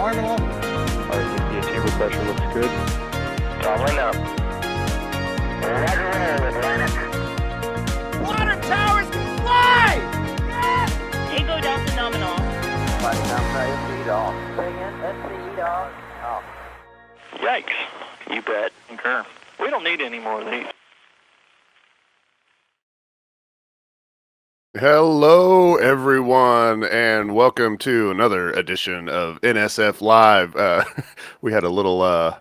orbital. RCP chamber pressure looks good. Doubling up. Roger, roll, Atlantic. Water towers can fly! Yes! Tango Delta nominal. Flighting outside, SC off. Bring in, SC off. Yikes. You bet. Concur. We don't need any more of these. Hello, everyone, and welcome to another edition of NSF Live. We had a little,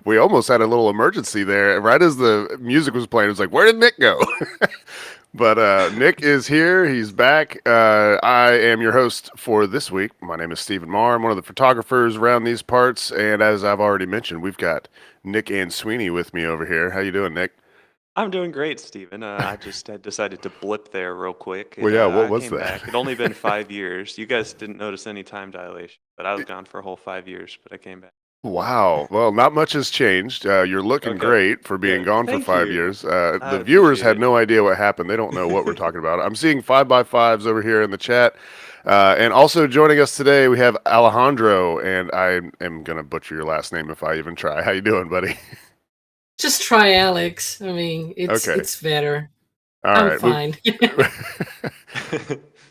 we almost had a little emergency there. Right as the music was playing, it was like, where did Nick go? But Nick is here. He's back. I am your host for this week. My name is Stephen Marr. I'm one of the photographers around these parts, and as I've already mentioned, we've got Nick Ansuini with me over here. How you doing, Nick? I'm doing great, Stephen. I just had decided to blip there real quick. Well, yeah, what I was came that? Back. It'd only been 5 years. You guys didn't notice any time dilation, but I was gone for a whole 5 years, but I came back. Wow. Well, not much has changed. You're looking Okay. great for being Good. gone for Thank 5 you. years. I The viewers appreciate had it. no idea what happened. They don't know what we're talking about. I'm seeing 5x5s over here in the chat. And also joining us today, we have Alejandro, and I am going to butcher your last name if I even try. How you doing, buddy? Just try Alex. I mean, Okay. it's better. All I'm right. fine.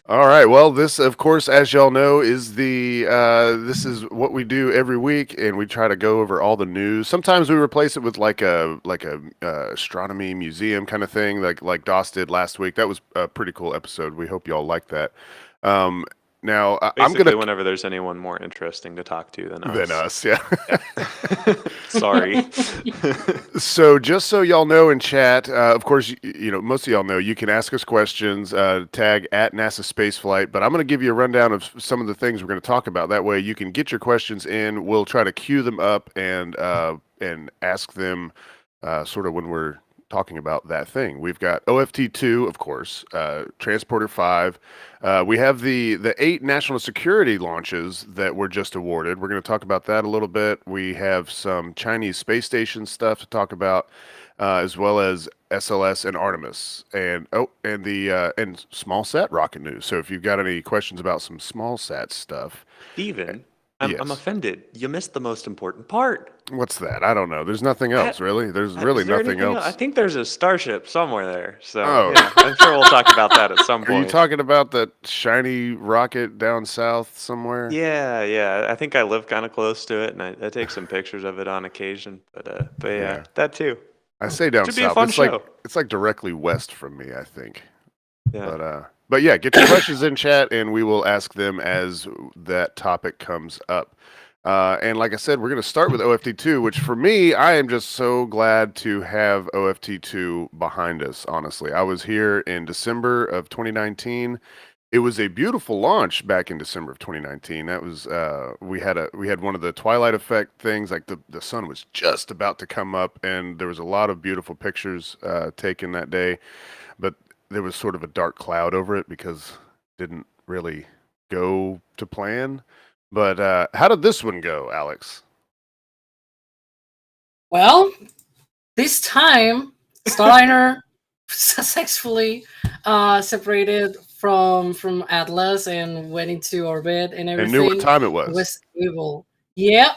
All right. Well, this, of course, as y'all know, is this is what we do every week, and we try to go over all the news. Sometimes we replace it with like a astronomy museum kind of thing, like Doss did last week. That was a pretty cool episode. We hope y'all liked that. Now I'm Basically, gonna whenever there's anyone more interesting to talk to than us. yeah. Sorry. So just so y'all know in chat, of course, you know, most of y'all know you can ask us questions, tag at NASASpaceflight, but I'm going to give you a rundown of some of the things we're going to talk about. That way you can get your questions in. We'll try to queue them up and ask them sort of when we're talking about that thing. We've got OFT-2, of course, Transporter 5. We have the 8 national security launches that were just awarded. We're going to talk about that a little bit. We have some Chinese space station stuff to talk about, as well as SLS and Artemis, and and small sat rocket news. So if you've got any questions about some small sat stuff, Stephen, I'm Yes. offended. You missed the most important part. what's that? I don't know. There's nothing else, really. There's really Is there nothing anything else. I think there's a Starship somewhere there. So Oh. yeah, I'm sure we'll talk about that at some Are you point. talking about that shiny rocket down south somewhere? Yeah. I think I live kind of close to it, and I take some pictures of it on occasion. But yeah, Yeah. that too. I say down Should be a south. fun It's show. like directly west from me, I think. Yeah. But yeah, get your questions in chat, and we will ask them as that topic comes up. And like I said, we're going to start with OFT-2, which for me, I am just so glad to have OFT-2 behind us, honestly. I was here in December of 2019. It was a beautiful launch back in December of 2019. That was we had one of the twilight effect things, like the sun was just about to come up, and there was a lot of beautiful pictures taken that day, but there was sort of a dark cloud over it because it didn't really go to plan. But how did this one go, Alex? Well, this time, Starliner successfully separated from Atlas and went into orbit and everything. And knew what time it was. Was able. Yep.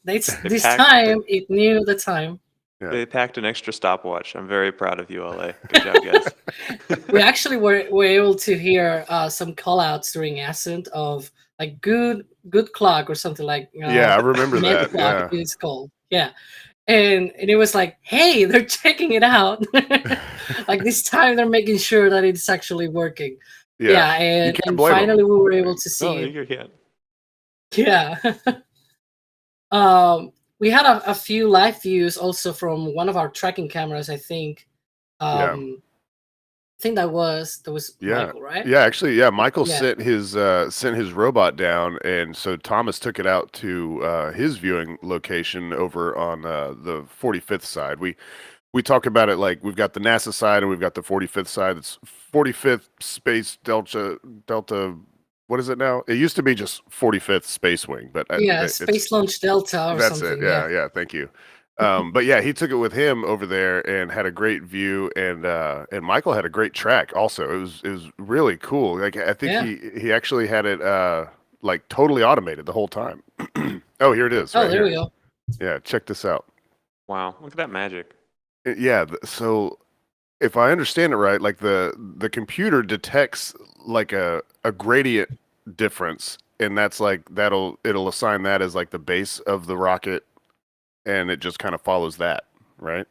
This packed time, it knew the time. Yeah. They packed an extra stopwatch. I'm very proud of you, LA. Good job, guys. We actually were able to hear some call-outs during ascent of like good clock or something like Yeah, I remember med that. clock Yeah. it's called. Yeah. And it was like, hey, they're checking it out. Like this time they're making sure that it's actually working. Yeah, You and can't blame 'em. finally we were able to see Oh, it. you can't. Yeah. We had a few live views also from one of our tracking cameras, I think. Yeah. I think that was Yeah. Michael, right? Yeah, actually, yeah. Michael Yeah. sent his robot down, and so Thomas took it out to his viewing location over on the 45th side. We talk about it like we've got the NASA side and we've got the 45th side. It's 45th Space Delta. What is it now? It used to be just 45th Space Wing, but Yeah, it's Space Launch Delta or that's something. it. Yeah. Thank you. But yeah, he took it with him over there and had a great view, and Michael had a great track also. It was really cool. Like I think Yeah. he actually had it like totally automated the whole time. Oh, here it is. Oh, Right there here. we go. Yeah, check this out. Wow, look at that magic. Yeah, so if I understand it right, like the computer detects like a gradient difference, and that's like it'll assign that as like the base of the rocket, and it just kind of follows that, right?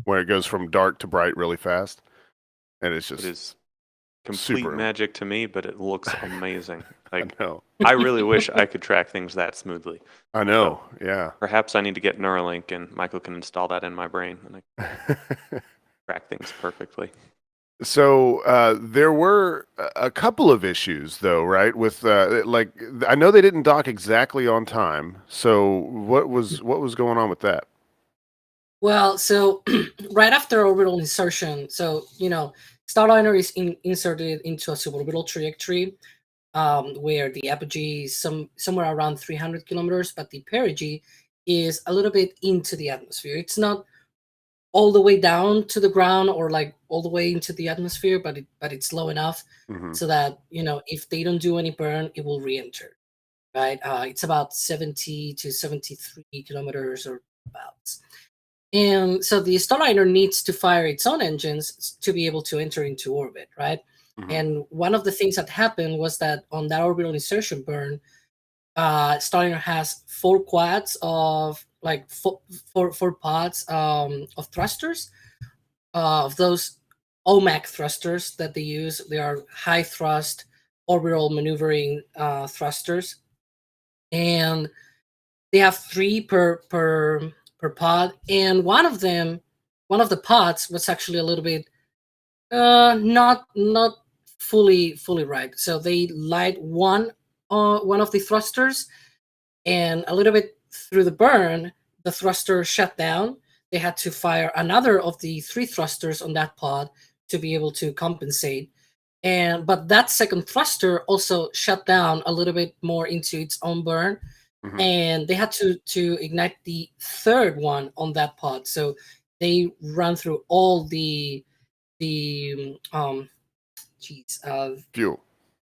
Where it goes from dark to bright really fast, and it's It just is complete super. magic to me, but it looks amazing. I Like, know. I really wish I could track things that smoothly. I know. Yeah. Perhaps I need to get Neuralink, and Michael can install that in my brain, and I can track things perfectly. So there were a couple of issues, though, right? With like, I know they didn't dock exactly on time. So what was going on with that? Well, so right after orbital insertion, so Starliner is inserted into a suborbital trajectory, where the apogee is somewhere around 300 kilometers, but the perigee is a little bit into the atmosphere. It's not all the way down to the ground or like all the way into the atmosphere, but it's low enough Hmm. so that if they don't do any burn, it will re-enter. Right? It's about 70 to 73 kilometers or about. And so the Starliner needs to fire its own engines to be able to enter into orbit, right? Hmm. And one of the things that happened was that on that orbital insertion burn, Starliner has 4 quads of like four pods of thrusters. Of those OMAC thrusters that they use, they are high thrust orbital maneuvering thrusters, and they have 3 per pod. And one of the pods was actually a little bit not fully right. So they light one of the thrusters, and a little bit through the burn, the thruster shut down. They had to fire another of the 3 thrusters on that pod to be able to compensate. But that second thruster also shut down a little bit more into its own burn, Hmm. and they had to ignite the third one on that pod. So they run through all the geez, Fuel.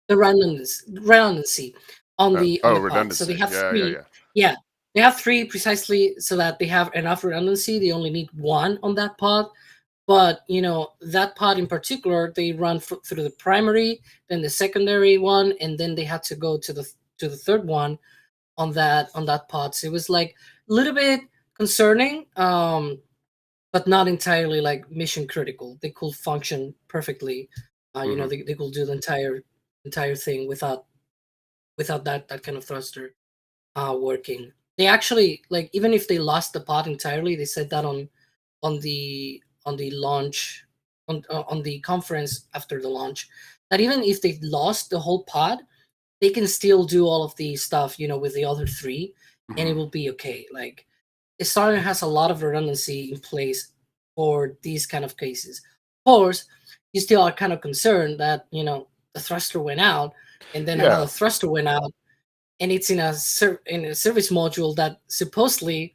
the redundancy on the pod. So they Redundancy. have Yeah, yeah, 3. yeah. Yeah, they have 3 precisely so that they have enough redundancy. They only need 1 on that pod. But that pod in particular, they run through the primary, then the secondary one, and then they had to go to the third one on that pod. So it was like a little bit concerning, but not entirely like mission critical. They could function perfectly. Mhm. They could do the entire thing without that kind of thruster working. They actually, like, even if they lost the pod entirely, they said that on the launch on the conference after the launch, that even if they lost the whole pod, they can still do all of the stuff with the other 3, and it Mhm. will be okay. Like, Starliner has a lot of redundancy in place for these kind of cases. Of course, you still are kind of concerned that the thruster went out, and then Yeah. another thruster went out, and it's in a service module that supposedly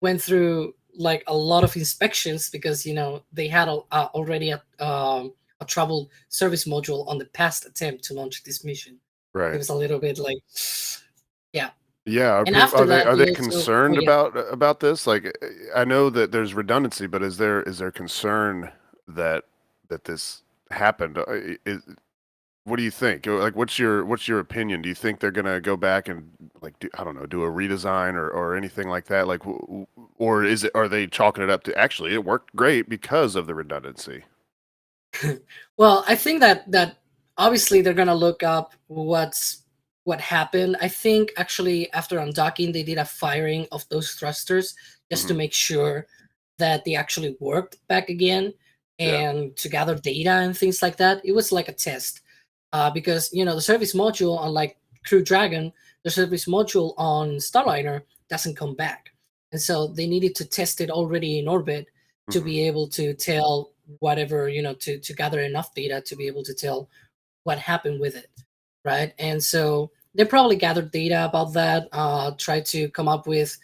went through like a lot of inspections, because they had already a troubled service module on the past attempt to launch this mission. It Right. was a little bit like, yeah. Yeah. And after that, Are they they also, oh concerned yeah. about this? Like, I know that there's redundancy, but is there concern that this happened? What do you think? Like, what's your opinion? Do you think they're gonna go back and like I don't know, do a redesign or anything like that? Like, or are they chalking it up to actually it worked great because of the redundancy? Well, I think that obviously they're gonna look up what happened. I think actually after undocking, they did a firing of those thrusters just to Hmm. make sure that they actually worked back again, Yeah. and to gather data and things like that. It was like a test, because the service module, unlike Crew Dragon, the service module on Starliner doesn't come back, and so they needed to test it already in orbit to Hmm. be able to tell whatever to gather enough data to be able to tell what happened with it, right? And so they probably gathered data about that, try to come up with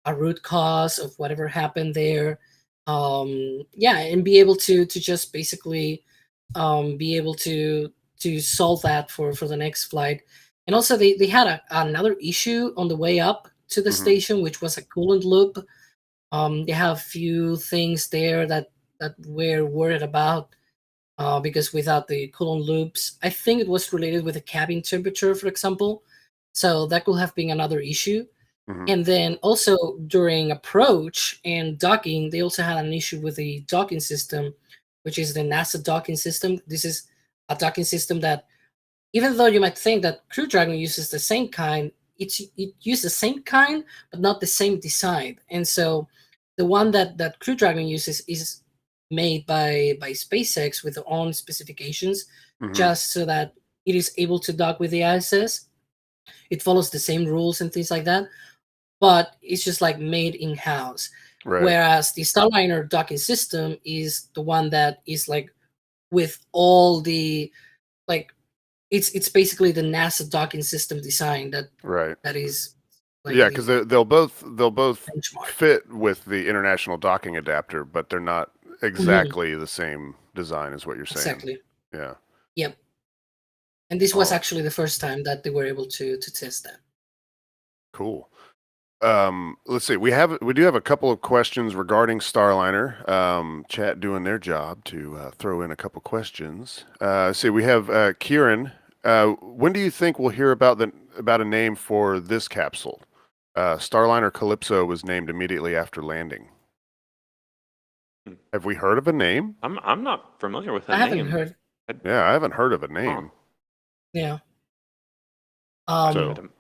a root cause of whatever happened there, yeah, and be able to just basically be able to solve that for the next flight. And also they had another issue on the way up to the Mhm. station, which was a coolant loop. They have a few things there that we're worried about because without the coolant loops, I think it was related with the cabin temperature, for example. So that could have been another issue. Mhm. And then also during approach and docking, they also had an issue with the docking system, which is the NASA docking system. This is a docking system that, even though you might think that Crew Dragon uses the same kind, it uses the same kind, but not the same design. And so the one that Crew Dragon uses is made by SpaceX with their own specifications, Mhm. just so that it is able to dock with the ISS. It follows the same rules and things like that, but it's just like made in house. Right. Whereas the Starliner docking system is the one that is like with all the like it's basically the NASA docking system design Right. that is like Yeah, because the they'll both benchmark. fit with the international docking adapter, but they're not exactly the same design, is what you're saying. Exactly. Yeah. Yep. And this was Oh. actually the first time that they were able to test that. Cool. Let's see. We do have a couple of questions regarding Starliner. Chat doing their job to throw in a couple questions. See, we have Kieran. When do you think we'll hear about a name for this capsule? Starliner Calypso was named immediately after landing. Have we heard of a name? I'm not familiar with that I name. haven't heard. Yeah, I haven't heard of a name. Yeah. So I Imagine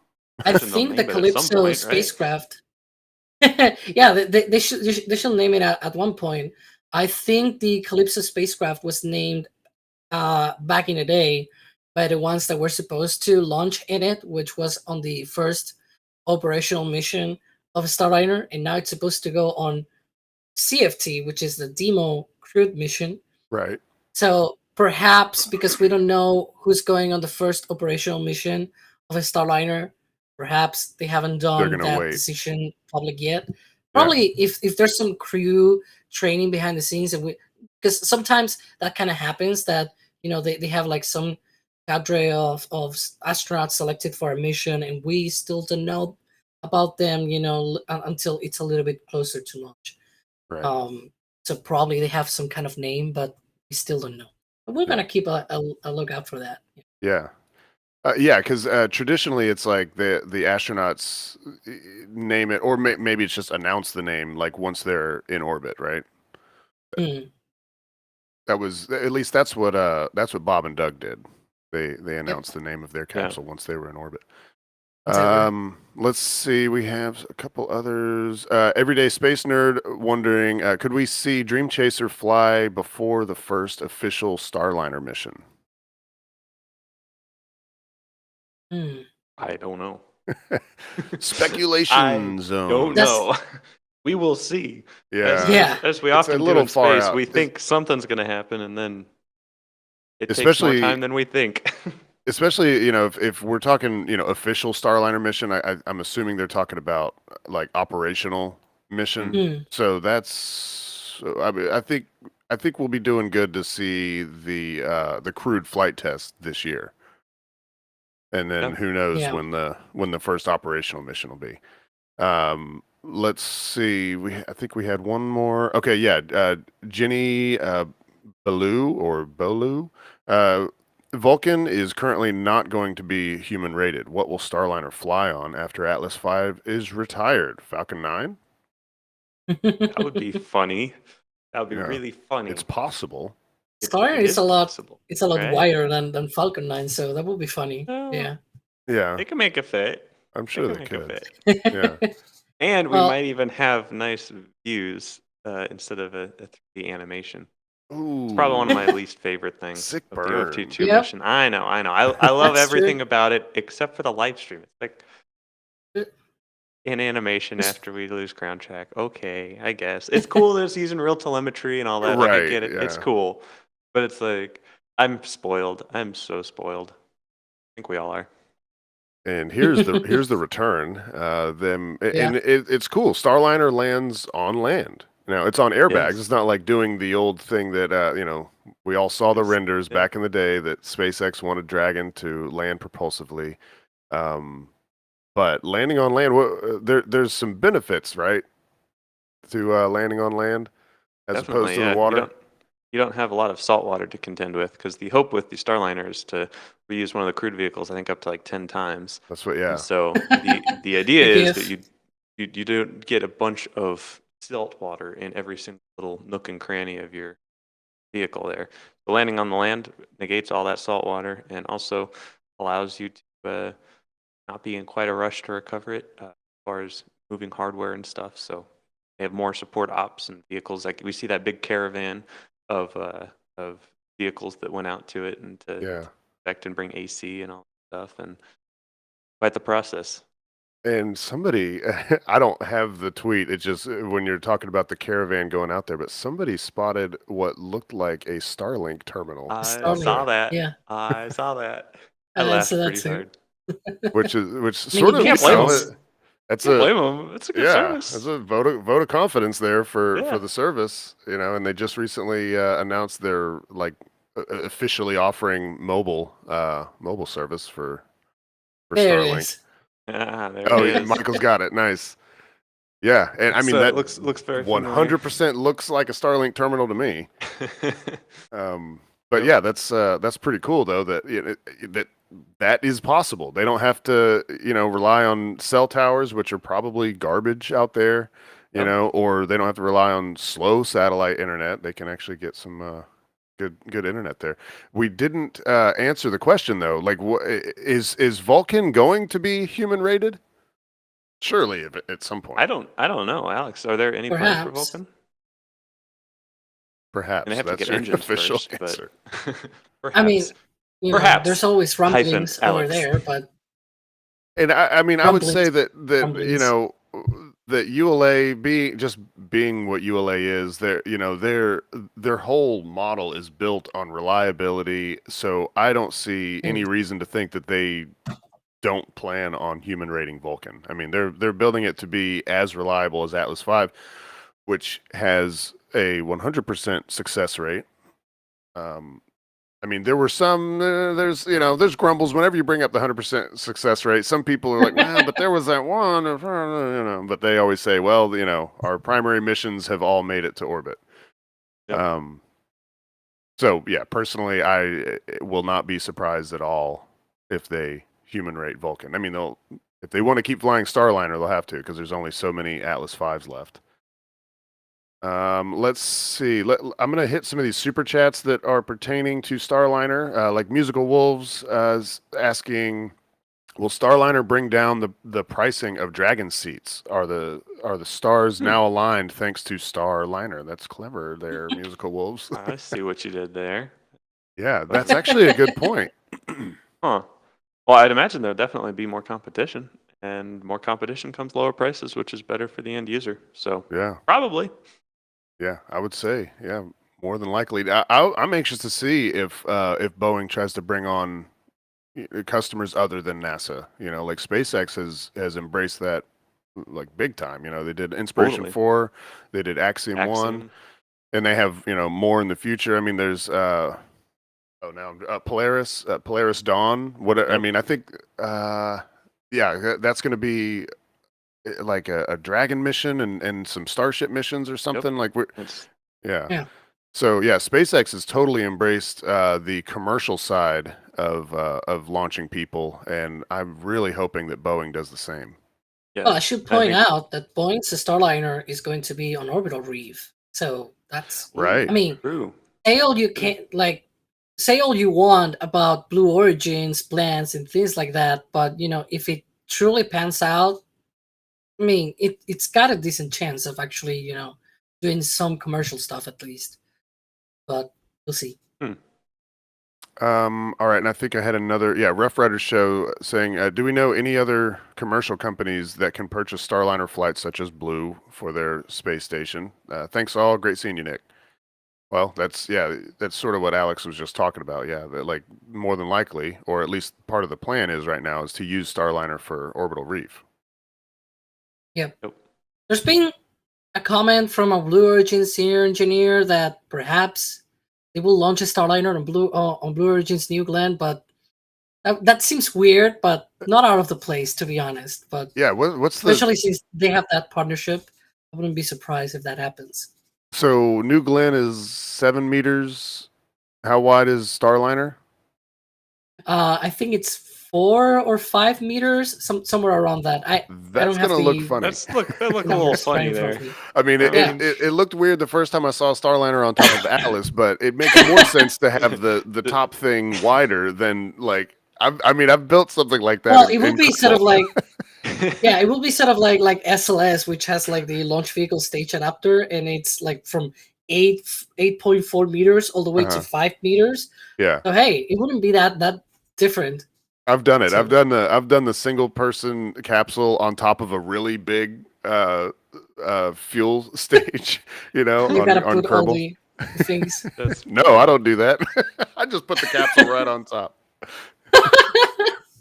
they'll think the name it at some Calypso point, right? spacecraft. Yeah, they should name it at one point. I think the Calypso spacecraft was named back in the day by the ones that were supposed to launch in it, which was on the first operational mission of Starliner, and now it's supposed to go on CFT, which is the demo crewed mission. right. So perhaps because we don't know who's going on the first operational mission of a Starliner, perhaps they haven't done gonna that wait. decision public yet. Yeah. Probably if there's some crew training behind the scenes, and because sometimes that kind of happens that they have like some cadre of astronauts selected for a mission, and we still don't know about them, until it's a little bit closer to launch. Right. So probably they have some kind of name, but we still don't know. But we're gonna keep a lookout for that. Yeah. Yeah, because traditionally it's like the astronauts name it, or maybe it's just announce the name like once they're in orbit, right? Hmm. That was at least that's what Bob and Doug did. They announced the name of their capsule once they were in orbit. Exactly. Let's see. We have a couple others. Everyday Space Nerd wondering, could we see Dream Chaser fly before the first official Starliner mission? Hmm. I don't know. Speculation I zone. don't know. We will see. Yeah. Yeah. As we It's a often do little in far space, out. we think something's going to happen, and then it takes Especially- more time than we think. Especially, if we're talking, official Starliner mission, I'm assuming they're talking about like operational mission. Hmm. So I mean, I think we'll be doing good to see the crewed flight test this year. And then Yeah. who knows Yeah. when the first operational mission will be. Let's see. I think we had one more. Okay, yeah. Jenny Bolu. Vulcan is currently not going to be human rated. What will Starliner fly on after Atlas V is retired? Falcon 9? That would be funny. That would be Yeah. really funny. It's possible. Starliner It is a lot. possible, It's a lot right? wider than Falcon 9, so that would be funny. Oh. Yeah. Yeah, They can make a fit. I'm sure they can make could. a fit. Yeah. And we Well- might even have nice views instead of a 3D animation. Ooh. It's probably one of my least favorite things Sick of the burn. OF22 Yep. mission. I know. I love That's true. everything about it except for the live stream. It's like Uh, in animation after we lose ground track. Okay, I guess. It's cool that it's using real telemetry and all that. Like, I Right, get it. It's yeah. cool. But it's like, I'm spoiled. I'm so spoiled. I think we all are. And here's the return. Yeah. It's cool. Starliner lands on land. Now it's on airbags. Yes. It's not like doing the old thing that we all saw the Yes, renders yeah. back in the day that SpaceX wanted Dragon to land propulsively. But but landing on land, there's some benefits, right, to landing on land as opposed Definitely, to the yeah. water. You don't have a lot of salt water to contend with, because the hope with the Starliner is to reuse one of the crewed vehicles, I think, up to like 10 times. That's what, And yeah. so the idea Maybe is that if- you don't get a bunch of salt water in every single little nook and cranny of your vehicle there. So landing on the land negates all that salt water and also allows you to not be in quite a rush to recover it as far as moving hardware and stuff. So they have more support ops and vehicles. Like we see that big caravan of vehicles that went out to it and to Yeah. inspect and bring AC and all that stuff, and quite the process. And somebody, I don't have the tweet. It's just when you're talking about the caravan going out there, but somebody spotted what looked like a Starlink terminal, I Starlink, saw that. yeah. I saw that. I I laughed saw that pretty too. hard. which mean, sort you of, can't blame you know, them. that's Can't a blame them. It's a good service. It's a vote of confidence there for Yeah. the service, you know. And they just recently announced they're like officially offering mobile service for There it Starlink. is. There Oh, it is. Michael's got it. Nice. Yeah, and I mean that looks very 100% looks like a Starlink terminal to me. But Yep. yeah, that's pretty cool though that is possible. They don't have to, you know, rely on cell towers, which are probably garbage out there, you Yep. know, or they don't have to rely on slow satellite internet. They can actually get some good internet there. We didn't answer the question though. Like, is Vulcan going to be human rated? Surely, at some point. I don't know, Alex. Are there any plans for Perhaps. Vulcan? Perhaps And they have to that's get your engines official first, answer. but perhaps. I mean, you know, Perhaps. there's always rumblings over Alex. there, but And I mean, I would say that you rumblings. know, that ULA being what ULA is, their whole model is built on reliability. So I don't see any reason to think that they don't plan on human rating Vulcan. I mean, they're building it to be as reliable as Atlas V, which has a 100% success rate. I mean, there were some, there's grumbles whenever you bring up the 100% success rate. Some people are like, well, but there was that one, you know, but they always say, well, you know, our primary missions have all made it to orbit. Yep. So yeah, personally, I will not be surprised at all if they human rate Vulcan. I mean, if they want to keep flying Starliner, they'll have to, because there's only so many Atlas Vs left. Let's see. I'm gonna hit some of these super chats that are pertaining to Starliner. Like Musical Wolves is asking, will Starliner bring down the pricing of Dragon seats? Are the stars now aligned thanks to Starliner? That's clever there, Musical Wolves. I see what you did there. Yeah, that's actually a good point. Huh. Well, I'd imagine there'll definitely be more competition, and more competition comes lower prices, which is better for the end user. So Yeah. probably. Yeah, I would say, yeah, more than likely. I'm anxious to see if Boeing tries to bring on customers other than NASA. You know, like SpaceX has embraced that like big time. You know, they did Inspiration Totally. 4, they did Axiom 1, Axiom. and they have, you know, more in the future. I mean, there's Polaris Dawn. I Yep. mean, I think that's going to be like a Dragon mission and some Starship missions or something. Like yeah. Yeah. So yeah, SpaceX has totally embraced the commercial side of launching people, and I'm really hoping that Boeing does the same. Yes. Well, I should point think- out that Boeing's Starliner is going to be on orbital reef. So that's Right. I mean, True. say all you want about Blue Origin's plans and things like that, but you know, if it truly pans out, I mean, it's got a decent chance of actually, you know, doing some commercial stuff at least. But we'll see. All right, and I think I had another, Rough Rider Show saying, do we know any other commercial companies that can purchase Starliner flights such as Blue for their space station? Thanks all. Great seeing you, Nick. Well, that's sort of what Alex was just talking about. Yeah, that, like, more than likely, or at least part of the plan is right now, is to use Starliner for orbital reef. Yep. Nope. There's been a comment from a Blue Origin senior engineer that perhaps they will launch a Starliner on Blue Origin's New Glenn, but That seems weird, but not out of the place, to be honest. But Yeah, what's the especially since they have that partnership, I wouldn't be surprised if that happens. so New Glenn is 7 meters. How wide is Starliner? I think it's 4 or 5 meters, somewhere around that. I That's don't have gonna look the funny. That look a little numbers right funny in front there. of me. I mean, I mean, it looked weird the first time I saw Starliner on top of Atlas, but it makes more sense to have the top thing wider than like I've built something like that. Well, it will be sort of Kerbal. like it will be sort of like SLS, which has like the launch vehicle stage adapter, and it's like from 8.4 meters all the way to Uh-huh. 5 meters. Yeah, So hey, it wouldn't be that different. I've done it. So- I've done the single person capsule on top of a really big fuel stage. You know, You gotta on put all Kerbal. the things. That's No, I don't do that. I just put the capsule right on top.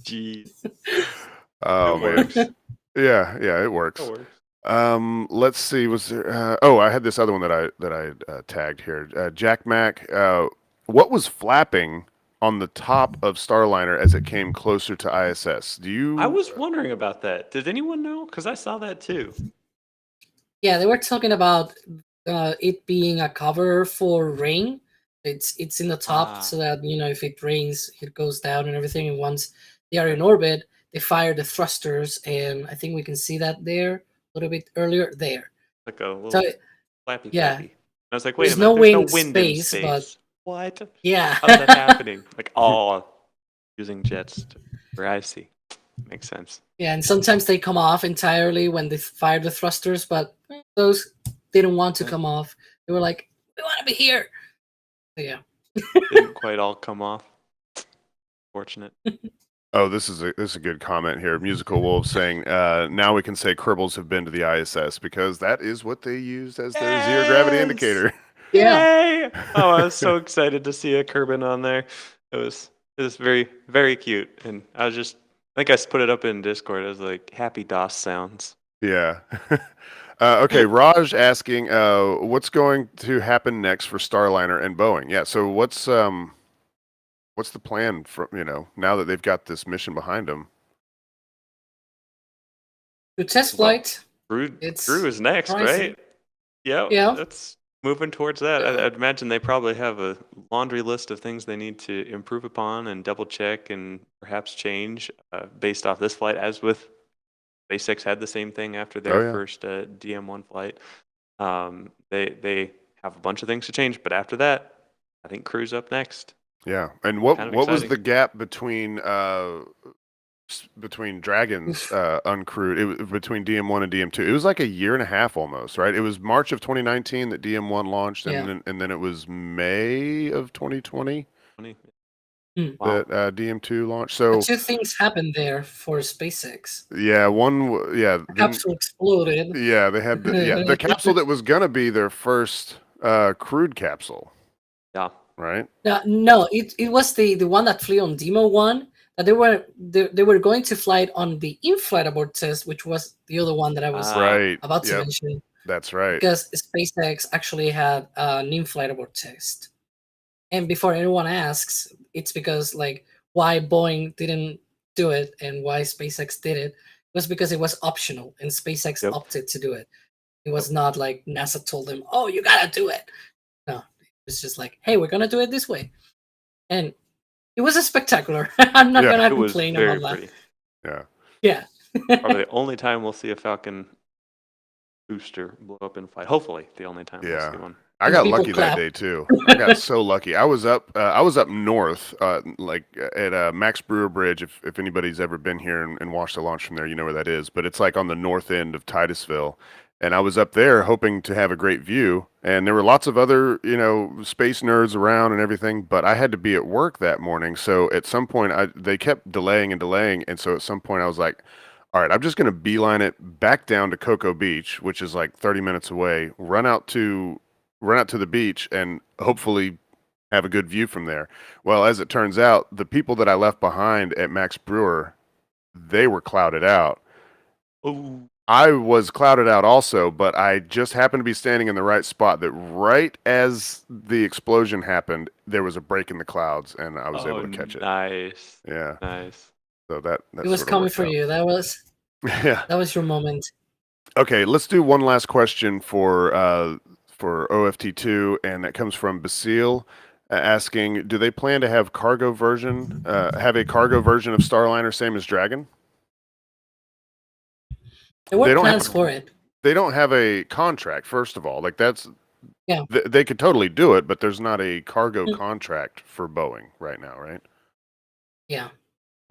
Jeez. Oh It man. works. Yeah, it works. It works. Let's see. Was there? I had this other one that I tagged here. Jack Mack. What was flapping on the top of Starliner as it came closer to ISS? Do you? I was wondering about that. Did anyone know? Because I saw that too. Yeah, they were talking about it being a cover for rain. It's in the top Ah. so that if it rains, it goes down and everything. And once they are in orbit, they fire the thrusters, and I think we can see that there a little bit earlier there. Like a little So flappy yeah. flappy. I was like, wait There's a minute. no There's no wind wind space, in but- space. What? yeah, How's that happening? Like, using jets. Where I see. Makes sense. yeah, and sometimes they come off entirely when they fire the thrusters, but those didn't want to Yeah. come off. They were like, "We want to be here." So, yeah. Didn't quite all come off. Fortunate. Oh, this is a good comment here. Musical Wolf saying, now we can say Kerbals have been to the ISS because that is what they used as their zero gravity Yes! indicator. Yeah. Yay! Oh, I was so excited to see a Kerbin on there. It was very, very cute. And I think I put it up in Discord. I was like, happy DOS sounds. Yeah. Okay, Raj asking, what's going to happen next for Starliner and Boeing? Yeah, so what's the plan for, now that they've got this mission behind them? The test flight. Crew It's is next, pricey. right? Yep, Yeah. that's moving towards that. I'd imagine they probably have a laundry list of things they need to improve upon and double check and perhaps change based off this flight, as with SpaceX had the same thing after their yeah. first DM1 flight. They have a bunch of things to change, but after that, I think crew's up next. Yeah, and what Kind of was exciting. the gap between Dragon's uncrewed, between DM1 and DM2? It was like a year and a half almost, right? It was March of 2019 that DM1 launched, and Yeah. then it was May of 2020 Wow. that DM2 launched. So Two things happened there for SpaceX. yeah, The capsule exploded. yeah, they had the capsule that was gonna be their first crewed capsule, Yeah. right? No, it was the one that flew on Demo 1. That they were going to fly it on the in-flight abort test, which was the other one that I was Right. about to Yep, mention. that's right. Because SpaceX actually had an in-flight abort test. And before anyone asks, it's because why Boeing didn't do it and why SpaceX did it was because it was optional and SpaceX Yep. opted to do it. It was not like NASA told them, "Oh, you gotta do it." No, it was just like, "Hey, we're gonna do it this way," and it was a spectacular. I'm not Yeah, gonna It was complain very about pretty. Yeah. that. Yeah. Probably the only time we'll see a Falcon booster blow up in flight. Hopefully, the only time Yeah. we'll see one. I And got people lucky clap. that day too. I got so lucky. I was up north, at Max Brewer Bridge. If anybody's ever been here and watched the launch from there, you know where that is. But it's like on the north end of Titusville, and I was up there hoping to have a great view. And there were lots of other space nerds around and everything. But I had to be at work that morning, so at some point they kept delaying, and so at some point I was like, all right, I'm just going to beeline it back down to Cocoa Beach, which is like 30 minutes away. Run out to the beach and hopefully have a good view from there. Well, as it turns out, the people that I left behind at Max Brewer, they were clouded out. Oh, I was clouded out also, but I just happened to be standing in the right spot that right as the explosion happened, there was a break in the clouds and I was able to catch it. Nice. Yeah. Nice. So that It was sort of coming worked for out. you. Yeah. That was your moment. Okay, let's do one last question for OFT2, and that comes from Basile asking, do they plan to have a cargo version of Starliner same as Dragon? There were They don't plans have for it. they don't have a contract, first of all. Like that's Yeah. they could totally do it, but there's not a cargo Mm. contract for Boeing right now, right? Yeah.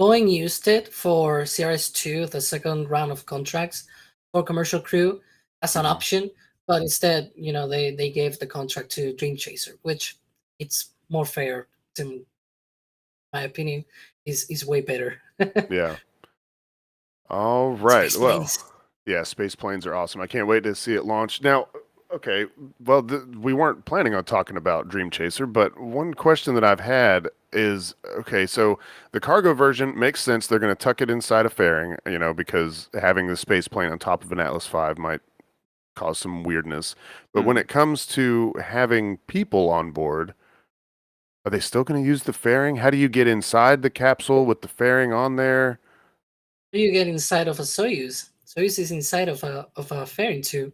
Boeing used it for CRS-2, the second round of contracts for commercial crew as an Mhm. option, but instead, they gave the contract to Dream Chaser, which it's more fair to my opinion, is way better. Yeah. All right. Space Well, planes. yeah, space planes are awesome. I can't wait to see it launch. Now, okay, well, we weren't planning on talking about Dream Chaser, but one question that I've had is, okay, so the cargo version makes sense. They're going to tuck it inside a fairing, because having the space plane on top of an Atlas V might cause some weirdness. But when it comes to having people on board, are they still going to use the fairing? How do you get inside the capsule with the fairing on there? You get inside of a Soyuz. Soyuz is inside of a fairing too,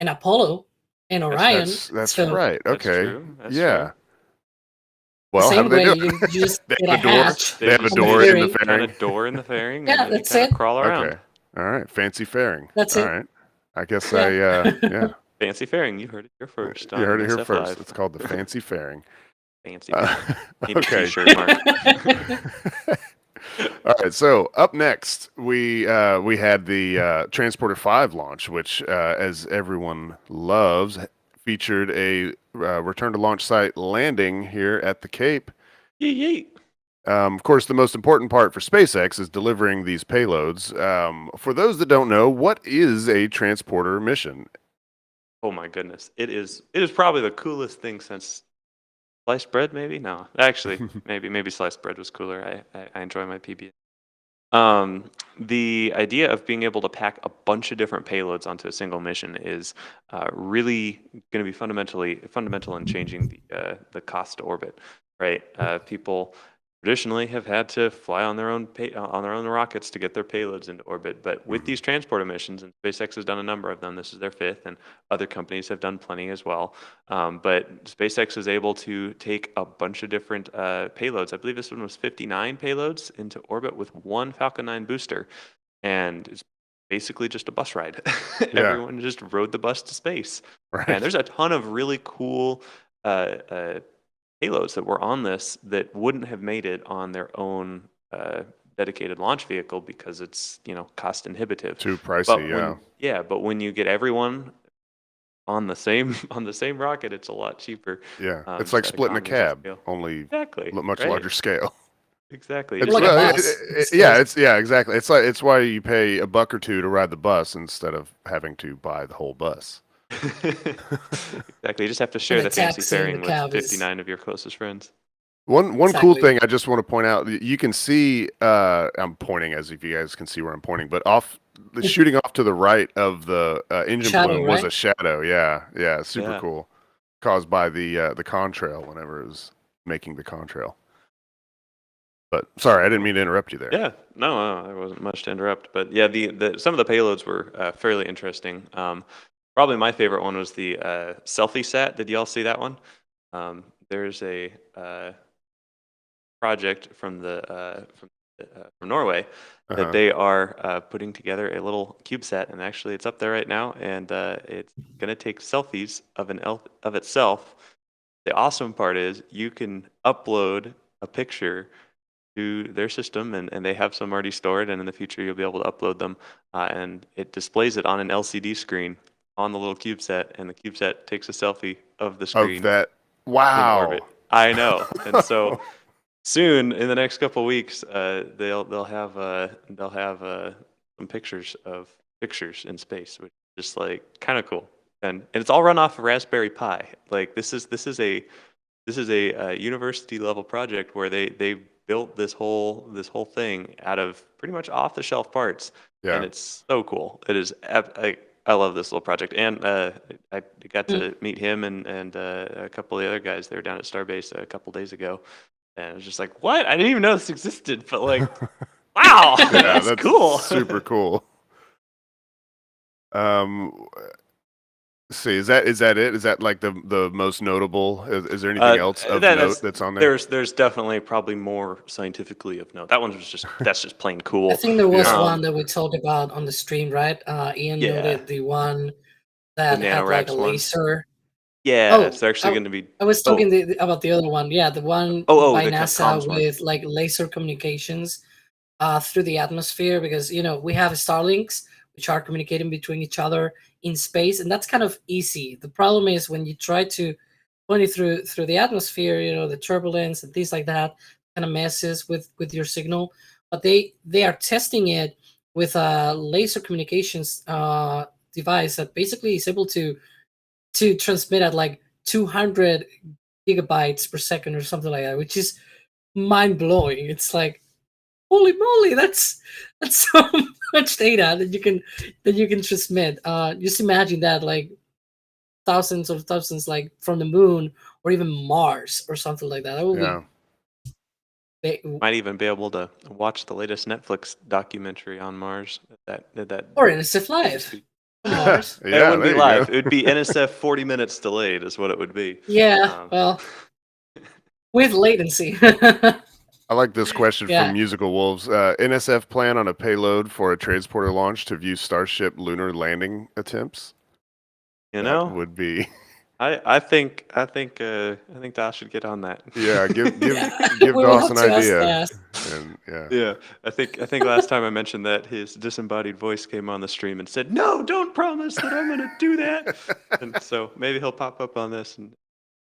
and Apollo and Orion. That's So right. That's Okay. true. That's Yeah. true. the Well, how do same they way do it? you just They get have a a door. hatch. They have a just on the door in the fairing. Got fairing. a door in the fairing, Yeah, and then you that's kind it. of crawl around. Okay. All right. Fancy fairing. That's All it. right. I guess Yeah. yeah. Fancy fairing. You heard it here first. You heard it here NSF first. Live. It's called the fancy fairing. Fancy fairing. Need a Okay. t-shirt, Mark. All right. So up next, we had the Transporter 5 launch, which, as everyone loves, featured a return to launch site landing here at the Cape. Yeet, yeet. Of course, the most important part for SpaceX is delivering these payloads. For those that don't know, what is a transporter mission? Oh my goodness. It is probably the coolest thing since sliced bread, maybe? No. Actually, maybe sliced bread was cooler. I enjoy my PB. The idea of being able to pack a bunch of different payloads onto a single mission is really going to be fundamental in changing the cost to orbit, right? People traditionally have had to fly on their own rockets to get their payloads into orbit, but with these transporter missions, and SpaceX has done a number of them. This is their fifth, and other companies have done plenty as well. But SpaceX is able to take a bunch of different payloads. I believe this one was 59 payloads into orbit with one Falcon 9 booster, and it's basically just a bus ride. Everyone just rode the bus to space. Right. And there's a ton of really cool payloads that were on this that wouldn't have made it on their own dedicated launch vehicle because it's cost inhibitive. Too pricey, But but when you get everyone on the same rocket, it's a lot cheaper. Yeah, it's like splitting a cab, scale. only Exactly. much right? larger scale. Exactly. It's, Like a bus. exactly. It's why you pay $1 or $2 to ride the bus instead of having to buy the whole bus. Exactly. You just have to share And the the fancy taxi in fairing the with cab is- 59 of your closest friends. One cool Exactly. thing I just want to point out, you can see, I'm pointing as if you guys can see where I'm pointing, but shooting off to the right of the engine Shadow, plume was right? a shadow. Yeah, super Yeah. cool. Caused by the contrail whenever it was making the contrail. But sorry, I didn't mean to interrupt you there. Yeah, no, there wasn't much to interrupt, but yeah, the some of the payloads were fairly interesting. Probably my favorite one was the selfie sat. Did y'all see that one? There's a project from from Norway that they are putting together a little CubeSat, and actually it's up there right now, and it's going to take selfies of itself. The awesome part is you can upload a picture to their system, and they have some already stored, and in the future you'll be able to upload them, and it displays it on an LCD screen on the little CubeSat, and the CubeSat takes a selfie of the screen Of that, in wow. orbit. I know, and so soon in the next couple of weeks, they'll have some pictures in space, which is just like kind of cool, and it's all run off of Raspberry Pi. Like this is a university level project where they built this whole thing out of pretty much off the shelf parts, Yeah. and it's so cool. It is. I love this little project, and I got to meet him and a couple of the other guys. They were down at Starbase a couple days ago, and I was just like, "What? I didn't even know this existed." But like, wow, Yeah, that's cool. Super cool. See, is that it? Is that like the most notable? Is there anything else of note that's on there? There's definitely probably more scientifically of note. That one was just plain cool. I think there was Yeah. one that we talked about on the stream, right? Ian Yeah. noted the one that The had like a NanoRacks one. laser. Yeah, Oh, it's actually going to be. I was talking about the other one. Yeah, the one by the NASA comms one. with like laser communications through the atmosphere, because we have Starlinks which are communicating between each other in space, and that's kind of easy. The problem is when you try to point it through the atmosphere, the turbulence and things like that kind of messes with your signal. But they are testing it with a laser communications device that basically is able to transmit at like 200 gigabytes per second or something like that, which is mind blowing. It's like, holy moly, that's so much data that you can transmit. Just imagine that, like thousands of thousands, like from the moon or even Mars or something like that. That would be Might even be able to watch the latest Netflix documentary on Mars. That or NSF Live. Mars. It Yeah, wouldn't be there you live. go. It would be NSF 40 minutes delayed, is what it would be. Yeah, well, with latency. I like this question Yeah. from Musical Wolves. NSF plan on a payload for a transporter launch to view Starship lunar landing attempts. That would be. I think Dawes should get on that. Yeah, give We will Dawes have an to ask idea. Dawes. And yeah. Yeah, I think last time I mentioned that his disembodied voice came on the stream and said, "No, don't promise that I'm going to do that." And so maybe he'll pop up on this and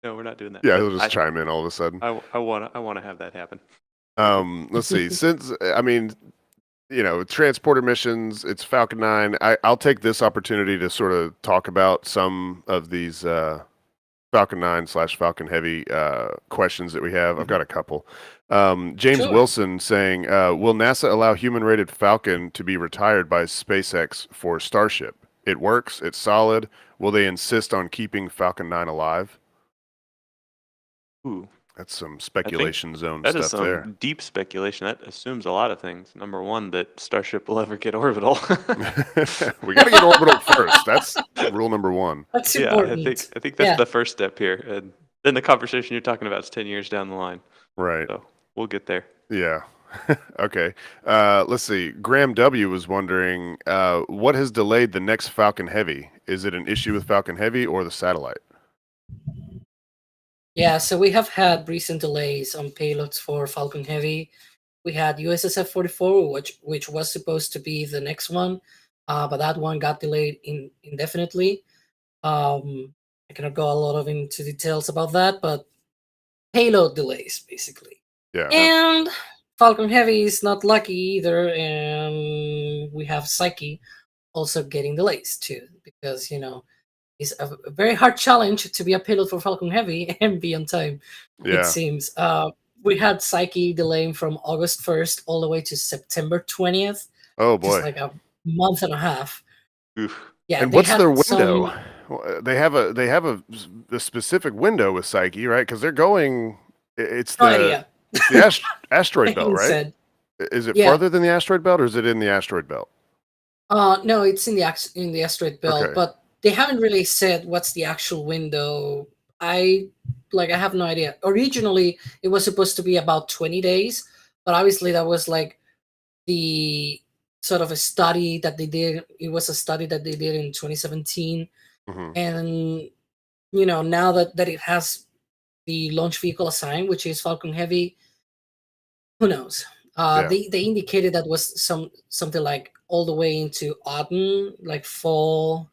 no, we're not doing that. Yeah, But he'll just chime in all of a sudden. I want to have that happen. Let's see. Since transporter missions, it's Falcon 9. I'll take this opportunity to sort of talk about some of these Falcon 9 / Falcon Heavy questions that we have. I've got a couple. James Sure. Wilson saying, will NASA allow human-rated Falcon to be retired by SpaceX for Starship? It works. It's solid. Will they insist on keeping Falcon 9 alive? Ooh, That's some speculation zone that is stuff some there. deep speculation. That assumes a lot of things. Number one, that Starship will ever get orbital. We got to get orbital first. That's rule number one. That's Yeah, important. I think that's the first step here. And then the conversation you're talking about is 10 years down the line. Right. So we'll get there. Yeah. Okay. Let's see. Graham W. was wondering, what has delayed the next Falcon Heavy? Is it an issue with Falcon Heavy or the satellite? Yeah, so we have had recent delays on payloads for Falcon Heavy. We had USSF 44, which was supposed to be the next one, but that one got delayed indefinitely. I cannot go a lot into details about that, but payload delays basically. Yeah. And Falcon Heavy is not lucky either, and we have Psyche also getting delays too, because it's a very hard challenge to be a payload for Falcon Heavy and be on time. Yeah. It seems. We had Psyche delaying from August 1st all the way to September 20th. Oh boy. Just like a month and a half. Oof. Yeah. And they what's had their window? some- Well, they have a specific window with Psyche, right? Because they're going. It's No the idea. it's the asteroid belt, Ian right? said- Is it Yeah. farther than the asteroid belt, or is it in the asteroid belt? No, it's in the asteroid belt, Okay. but they haven't really said what's the actual window. I have no idea. Originally, it was supposed to be about 20 days, but obviously that was like the sort of a study that they did. It was a study that they did in 2017, Mhm. and now that it has the launch vehicle assigned, which is Falcon Heavy, who knows? Yeah. They indicated that was something like all the way into autumn, like fall.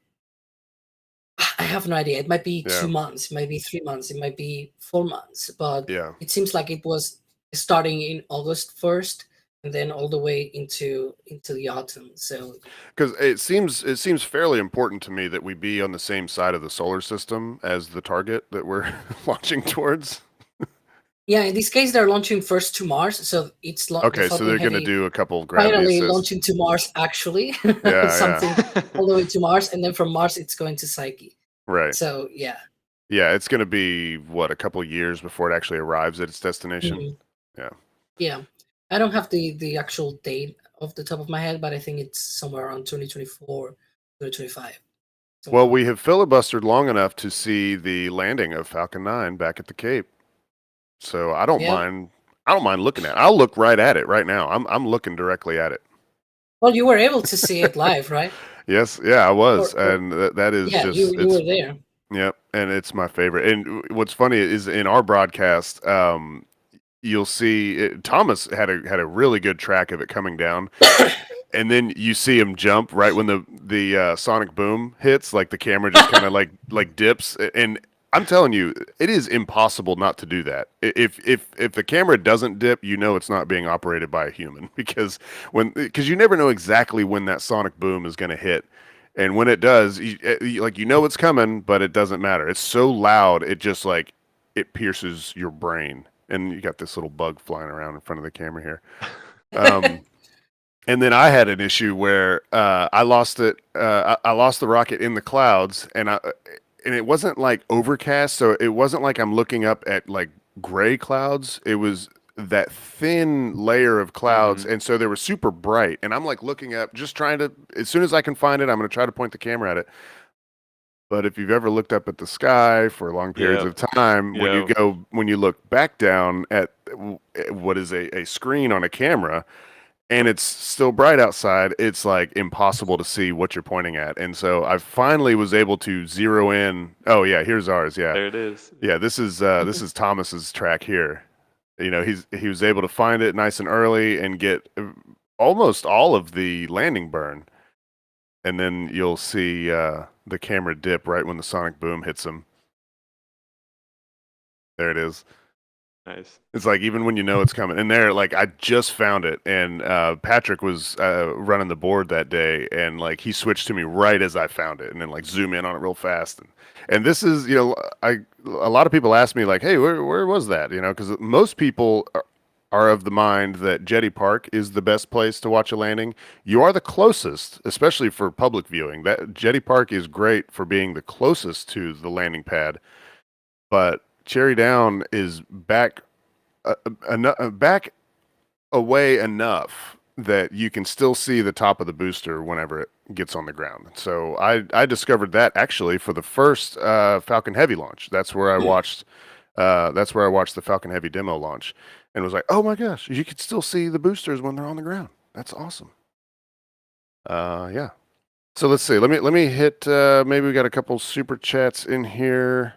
I have no idea. It might be Yeah. 2 months, it might be 3 months, it might be 4 months, but Yeah. it seems like it was starting in August 1st and then all the way into the autumn. So Because it seems fairly important to me that we be on the same side of the solar system as the target that we're launching towards. Yeah, in this case, they're launching first to Mars, so it's the Okay, so Falcon they're going to Heavy do a couple of gravity finally assists. launching to Mars. Actually, Yeah, something all the way to Mars, and then from Mars it's going to Psyche. Right. So yeah. Yeah, it's going to be what, a couple of years before it actually arrives at its destination. Mhm. Yeah. Yeah, I don't have the actual date off the top of my head, but I think it's somewhere around 2024, 2025. Well, we have filibustered long enough to see the landing of Falcon 9 back at the Cape. So I don't Yeah. mind. I don't mind looking at it. I'll look right at it right now. I'm looking directly at it. Well, you were able to see it live, right? Yes, yeah, I was, Or- and that is Yeah, just you it's were there. yep, and it's my favorite. And what's funny is in our broadcast, you'll see Thomas had a really good track of it coming down, and then you see him jump right when the sonic boom hits, like the camera just kind of like dips, and I'm telling you, it is impossible not to do that. If the camera doesn't dip, you know it's not being operated by a human because you never know exactly when that sonic boom is going to hit. And when it does, you know it's coming, but it doesn't matter. It's so loud, it just like it pierces your brain. And you got this little bug flying around in front of the camera here. And then I had an issue where I lost it. I lost the rocket in the clouds, and it wasn't like overcast, so it wasn't like I'm looking up at like gray clouds. It was that thin layer of clouds, and so they were super bright. And I'm like looking up, just trying to, as soon as I can find it, I'm going to try to point the camera at it. But if you've ever looked up at the sky for long periods of time, when you look back down at what is a screen on a camera, and it's still bright outside, it's like impossible to see what you're pointing at. And so I finally was able to zero in. Oh yeah, here's ours. Yeah, There it is. yeah. This is Thomas's track here. You know, he was able to find it nice and early and get almost all of the landing burn. And then you'll see the camera dip right when the sonic boom hits him. There it is. Nice. It's like even when you know it's coming, and there, like I just found it, and Patrick was running the board that day, and like he switched to me right as I found it, and then like zoom in on it real fast, and this is, you know, a lot of people ask me like, hey, where was that? You know, because most people are of the mind that Jetty Park is the best place to watch a landing. You are the closest, especially for public viewing. That Jetty Park is great for being the closest to the landing pad, but Cherry Down is back away enough that you can still see the top of the booster whenever it gets on the ground. So I discovered that actually for the first Falcon Heavy launch. That's where I watched. That's where I watched the Falcon Heavy demo launch, and was like, oh my gosh, you can still see the boosters when they're on the ground. That's awesome. Yeah. So let's see. Let me hit. Maybe we got a couple super chats in here.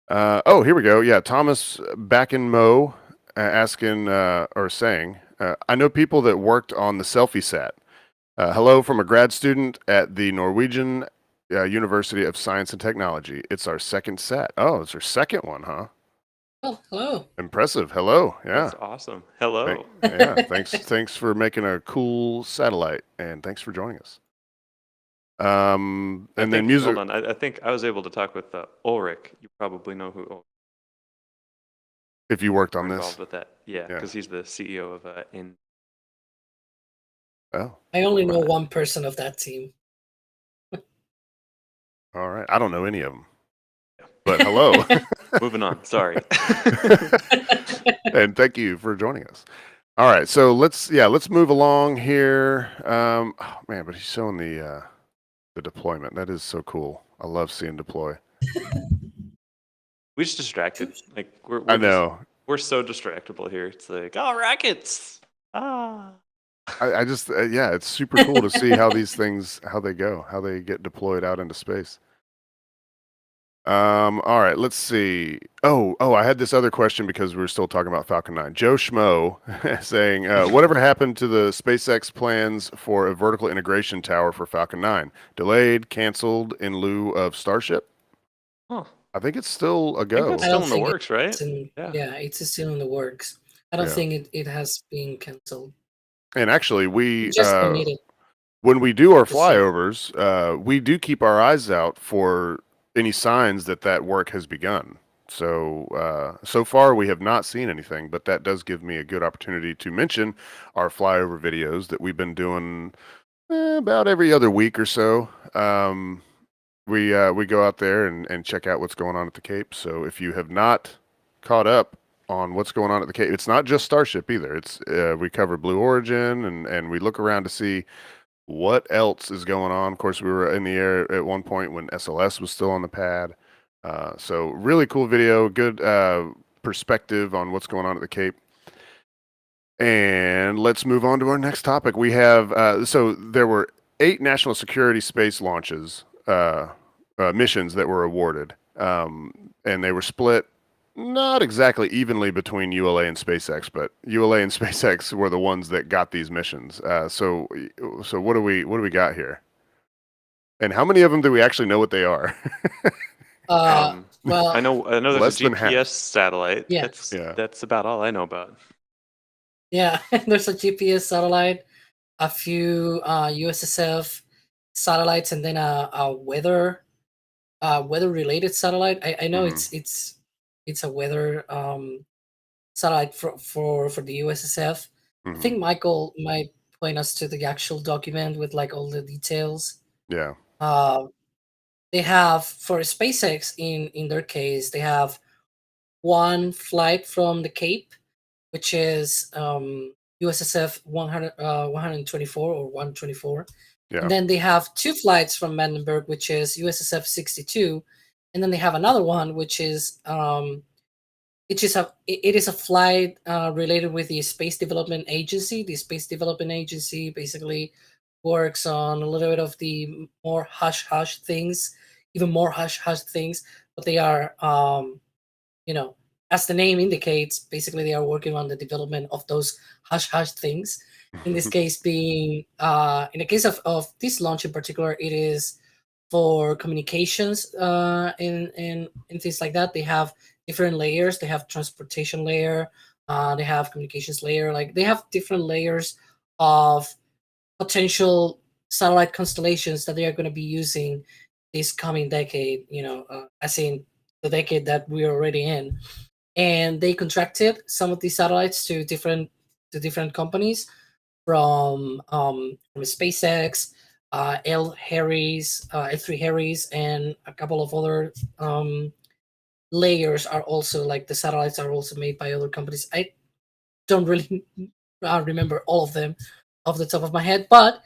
Oh, here we go. Yeah, Thomas back in Mo asking or saying, I know people that worked on the selfie sat. Hello from a grad student at the Norwegian University of Science and Technology. It's our second sat. Oh, it's our second one, huh? Oh, hello. Impressive. Hello. Yeah. That's awesome. Hello. Yeah. Thanks for making a cool satellite, and thanks for joining us. And then music. Hold on. I think I was able to talk with Ulrich. You probably know who Ulrich If you worked on is this. involved with that. Yeah, because he's the CEO of in. Oh. I only know one person of that team. All right. I don't know any of them. But hello. Moving on. Sorry. And thank you for joining us. All right. So let's move along here. Oh man, but he's showing the deployment. That is so cool. I love seeing deploy. We just distracted. Like I know. We're so distractible here. It's like, oh, rockets. Ah. I just yeah, it's super cool to see how these things, how they get deployed out into space. All right, let's see. Oh, I had this other question because we were still talking about Falcon 9. Joe Schmo saying, whatever happened to the SpaceX plans for a vertical integration tower for Falcon 9? Delayed, canceled in lieu of Starship? Huh. I think it's still a go. It's still in the works, right? Yeah, it's still in the works. I don't think it has been canceled. And actually, we just don't need it. When we do our flyovers, we do keep our eyes out for any signs that work has begun. So so far we have not seen anything, but that does give me a good opportunity to mention our flyover videos that we've been doing about every other week or so. We go out there and check out what's going on at the Cape. So if you have not caught up on what's going on at the Cape, it's not just Starship either. It's we cover Blue Origin and we look around to see what else is going on. Of course, we were in the air at one point when SLS was still on the pad. So really cool video, good perspective on what's going on at the Cape. And let's move on to our next topic. We have so there were 8 national security space launches, missions that were awarded, and they were split not exactly evenly between ULA and SpaceX, but ULA and SpaceX were the ones that got these missions. So what do we got here? And how many of them do we actually know what they are? Well, I know less there's a than half. GPS satellite. Yeah. That's about all I know about. yeah, there's a GPS satellite, a few USSF satellites, and then a weather related satellite. I know it's a weather satellite for the USSF. I think Michael might point us to the actual document with like all the details. Yeah. They have for SpaceX in their case, they have one flight from the Cape, which is USSF 124 or 124. Yeah. And then they have 2 flights from Vandenberg, which is USSF 62, and then they have another one, which is it is a flight related with the Space Development Agency. The Space Development Agency basically works on a little bit of the more hush-hush things, even more hush-hush things, but they are, as the name indicates, basically they are working on the development of those hush-hush things. In this case being, in the case of this launch in particular, it is for communications and things like that. They have different layers. They have transportation layer, they have communications layer, like they have different layers of potential satellite constellations that they are going to be using this coming decade, as in the decade that we're already in. And they contracted some of these satellites to different companies from SpaceX, L3 Harris, and a couple of other layers are also, like the satellites are also made by other companies. I don't really remember all of them off the top of my head, but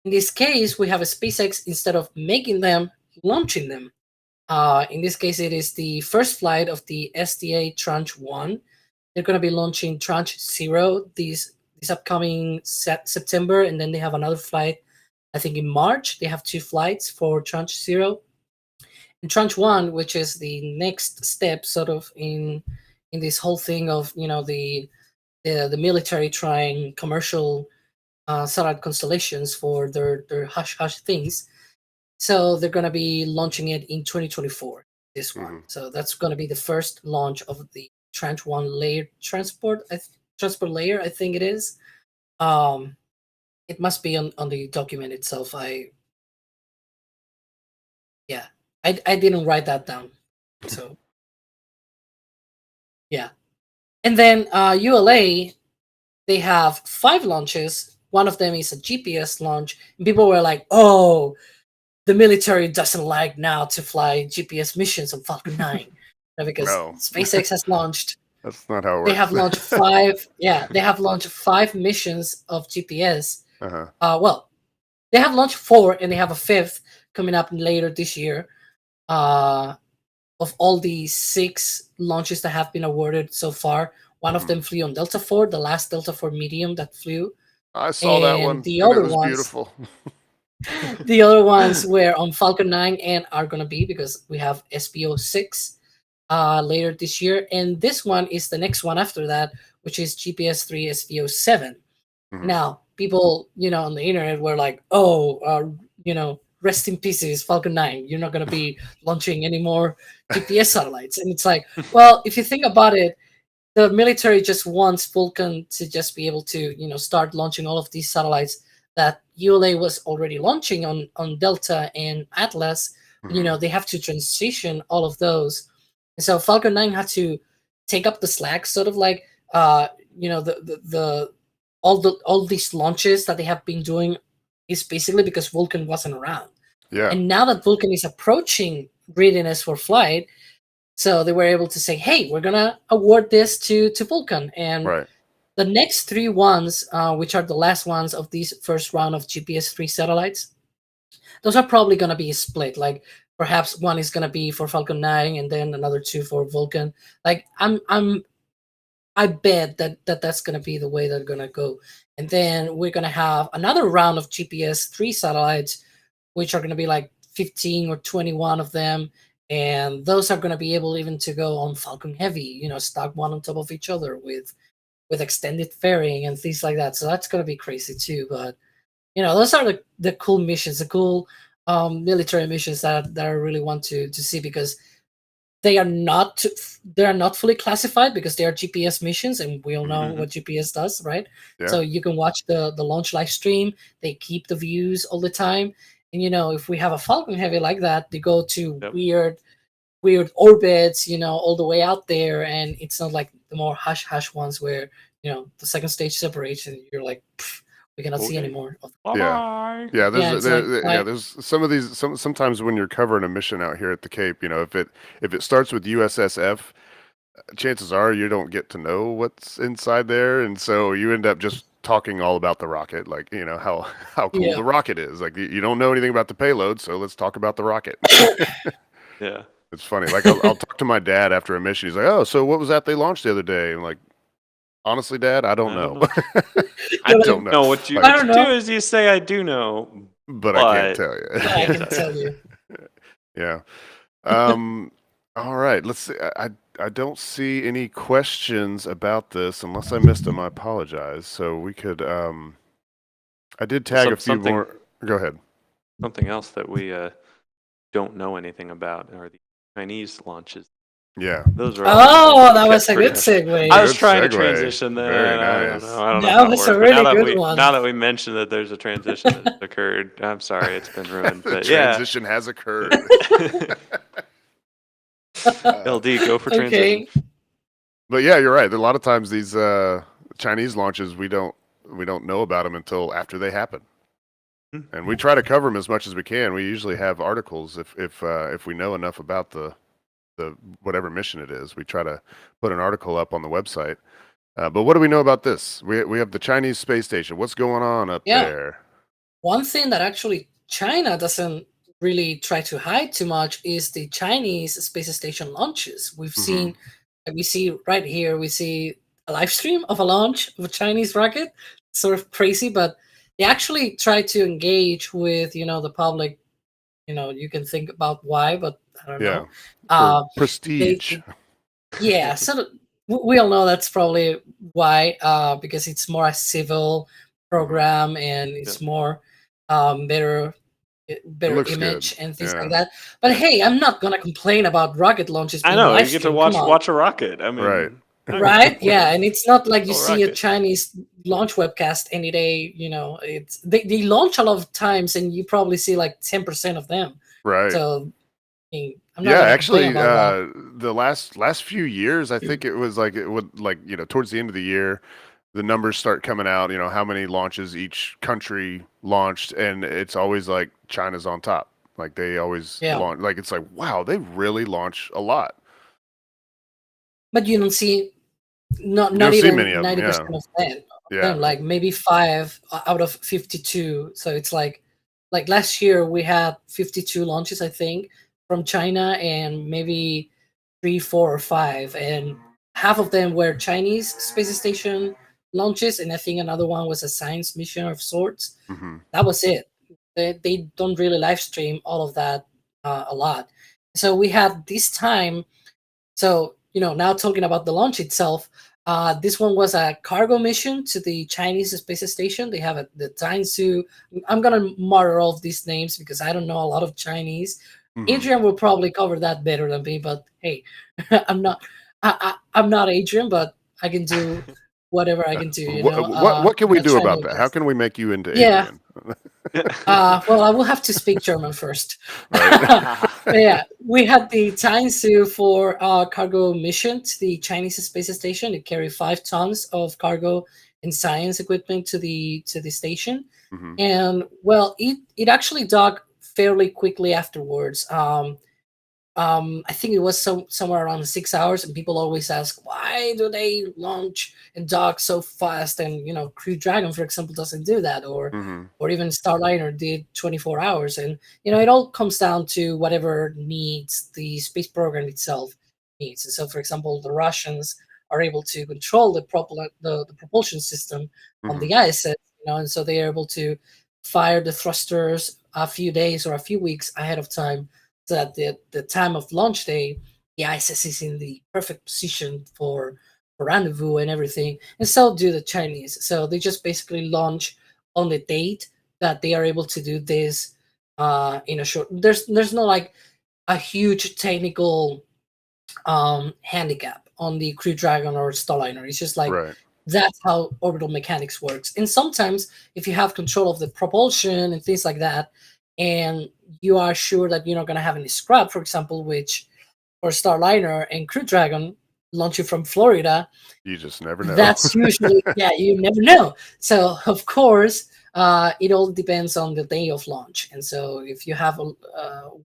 in this case we have a SpaceX, instead of making them, launching them. In this case it is the first flight of the SDA Tranche 1. They're going to be launching Tranche 0 this upcoming September, and then they have another flight I think in March. They have 2 flights for Tranche 0. And Tranche 1, which is the next step sort of in this whole thing of the military trying commercial satellite constellations for their hush-hush things. So they're going to be launching it in 2024, this one. So that's going to be the first launch of the Tranche 1 layer transport layer, I think it is. It must be on the document itself. I didn't write that down. So yeah. And then ULA, they have 5 launches. One of them is a GPS launch. And people were like, oh, the military doesn't like now to fly GPS missions on Falcon 9. Because SpaceX has launched. That's not how it works. They have launched 5. Yeah, they have launched 5 missions of GPS. Well, they have launched 4, and they have a 5th coming up later this year. Of all the 6 launches that have been awarded so far, one of them flew on Delta 4, the last Delta 4 medium that flew. I saw that one. The other was ones, beautiful. the other ones were on Falcon 9 and are going to be, because we have SPO 6 later this year. And this one is the next one after that, which is GPS 3 SPO 7. Now, people, on the internet were like, oh, rest in pieces, Falcon 9. You're not going to be launching any more GPS satellites. And it's like, well, if you think about it, the military just wants Falcon to just be able to, start launching all of these satellites that ULA was already launching on Delta and Atlas. They have to transition all of those. And so Falcon 9 had to take up the slack, sort of like the all these launches that they have been doing is basically because Vulcan wasn't around. Yeah. And now that Vulcan is approaching readiness for flight, so they were able to say, hey, we're gonna award this to Vulcan. And Right. the next 3 ones, which are the last ones of this first round of GPS-3 satellites, those are probably gonna be split. Like perhaps one is gonna be for Falcon 9 and then another 2 for Vulcan. Like I bet that's going to be the way they're going to go. And then we're going to have another round of GPS-3 satellites, which are going to be like 15 or 21 of them. And those are going to be able even to go on Falcon Heavy, stack one on top of each other with extended fairing and things like that. So that's going to be crazy too. But, those are the cool missions, the cool military missions that I really want to see, because they are not fully classified because they are GPS missions, and we all know what GPS does, right? Yeah. So you can watch the launch live stream. They keep the views all the time, and if we have a Falcon Heavy like that, they go to weird orbits, all the way out there, and it's not like the more hush ones where the second stage separates and you're like, we cannot see anymore. Yeah. There's some of these. Sometimes when you're covering a mission out here at the Cape, if it starts with USSF, chances are you don't get to know what's inside there, and so you end up just talking all about the rocket, like how cool the rocket is. Like you don't know anything about the payload, so let's talk about the rocket. Yeah, it's funny. Like I'll talk to my dad after a mission. He's like, "Oh, so what was that they launched the other day?" I'm like, honestly, Dad, I don't know. I don't know. No, what you do is you say, I do know. But I can't tell you. I can tell you. Yeah. All right. Let's see. I don't see any questions about this. Unless I missed them, I apologize. So we could... I did tag a few more... Go ahead. Something else that we don't know anything about are the Chinese launches. Yeah. Those are that was a good segue. I was trying to transition there. Very nice. I don't know That was a really good one. Now that we mentioned that there's a transition that occurred, I'm sorry, it's been ruined. But transition has occurred. LD, go for transition. But yeah, you're right. A lot of times these Chinese launches, we don't know about them until after they happen. And we try to cover them as much as we can. We usually have articles if we know enough about the whatever mission it is. We try to put an article up on the website. But what do we know about this? We have the Chinese space station. What's going on up there? One thing that actually China doesn't really try to hide too much is the Chinese space station launches. We've seen, we see right here, we see a live stream of a launch of a Chinese rocket. Sort of crazy, but they actually try to engage with, the public. You can think about why, but I don't know. Prestige. So we all know that's probably why, because it's more a civil program and it's more better image and things like that. But hey, I'm not gonna complain about rocket launches. I know, you get to watch a rocket. I mean, right? Yeah, and it's not like you see a Chinese launch webcast any day. It's they launch a lot of times, and you probably see like 10% of them. Right. So, I'm not actually, the last few years, I think it was like towards the end of the year, the numbers start coming out. How many launches each country launched, and it's always like China's on top. Like they always launch. Like it's like, wow, they really launch a lot. But you don't see not even 90% of them. Yeah, like maybe 5 out of 52. So it's like last year we had 52 launches, I think, from China, and maybe 3, 4, or 5, and half of them were Chinese space station launches, and I think another one was a science mission of sorts. That was it. They don't really live stream all of that a lot. So we had this time. So now talking about the launch itself, this one was a cargo mission to the Chinese space station. They have the Tiansu. I'm gonna mutter all of these names because I don't know a lot of Chinese. Adrian will probably cover that better than me, but hey, I'm not Adrian, but I can do whatever I can do. What can we do about that? How can we make you into Adrian? Well, I will have to speak German first. Yeah, We had the Tiansu for cargo mission to the Chinese space station. It carried 5 tons of cargo and science equipment to the station, Mhm. and well, it actually docked fairly quickly afterwards. I think it was somewhere around 6 hours, and people always ask, why do they launch and dock so fast? And Crew Dragon, for example, doesn't do that, or Mhm. even Starliner did 24 hours. And it all comes down to whatever needs the space program itself needs. And so, for example, the Russians are able to control the propulsion system on Mhm. the ISS, and so they are able to fire the thrusters a few days or a few weeks ahead of time, so that the time of launch day, the ISS is in the perfect position for rendezvous and everything. And so do the Chinese. So they just basically launch on the date that they are able to do this in a short. There's no like a huge technical handicap on the Crew Dragon or Starliner. It's just like Right. that's how orbital mechanics works. And sometimes if you have control of the propulsion and things like that, and you are sure that you're not going to have any scrap, for example, which for Starliner and Crew Dragon launching from Florida, You just never know. that's usually, yeah, you never know. So of course, it all depends on the day of launch. And so if you have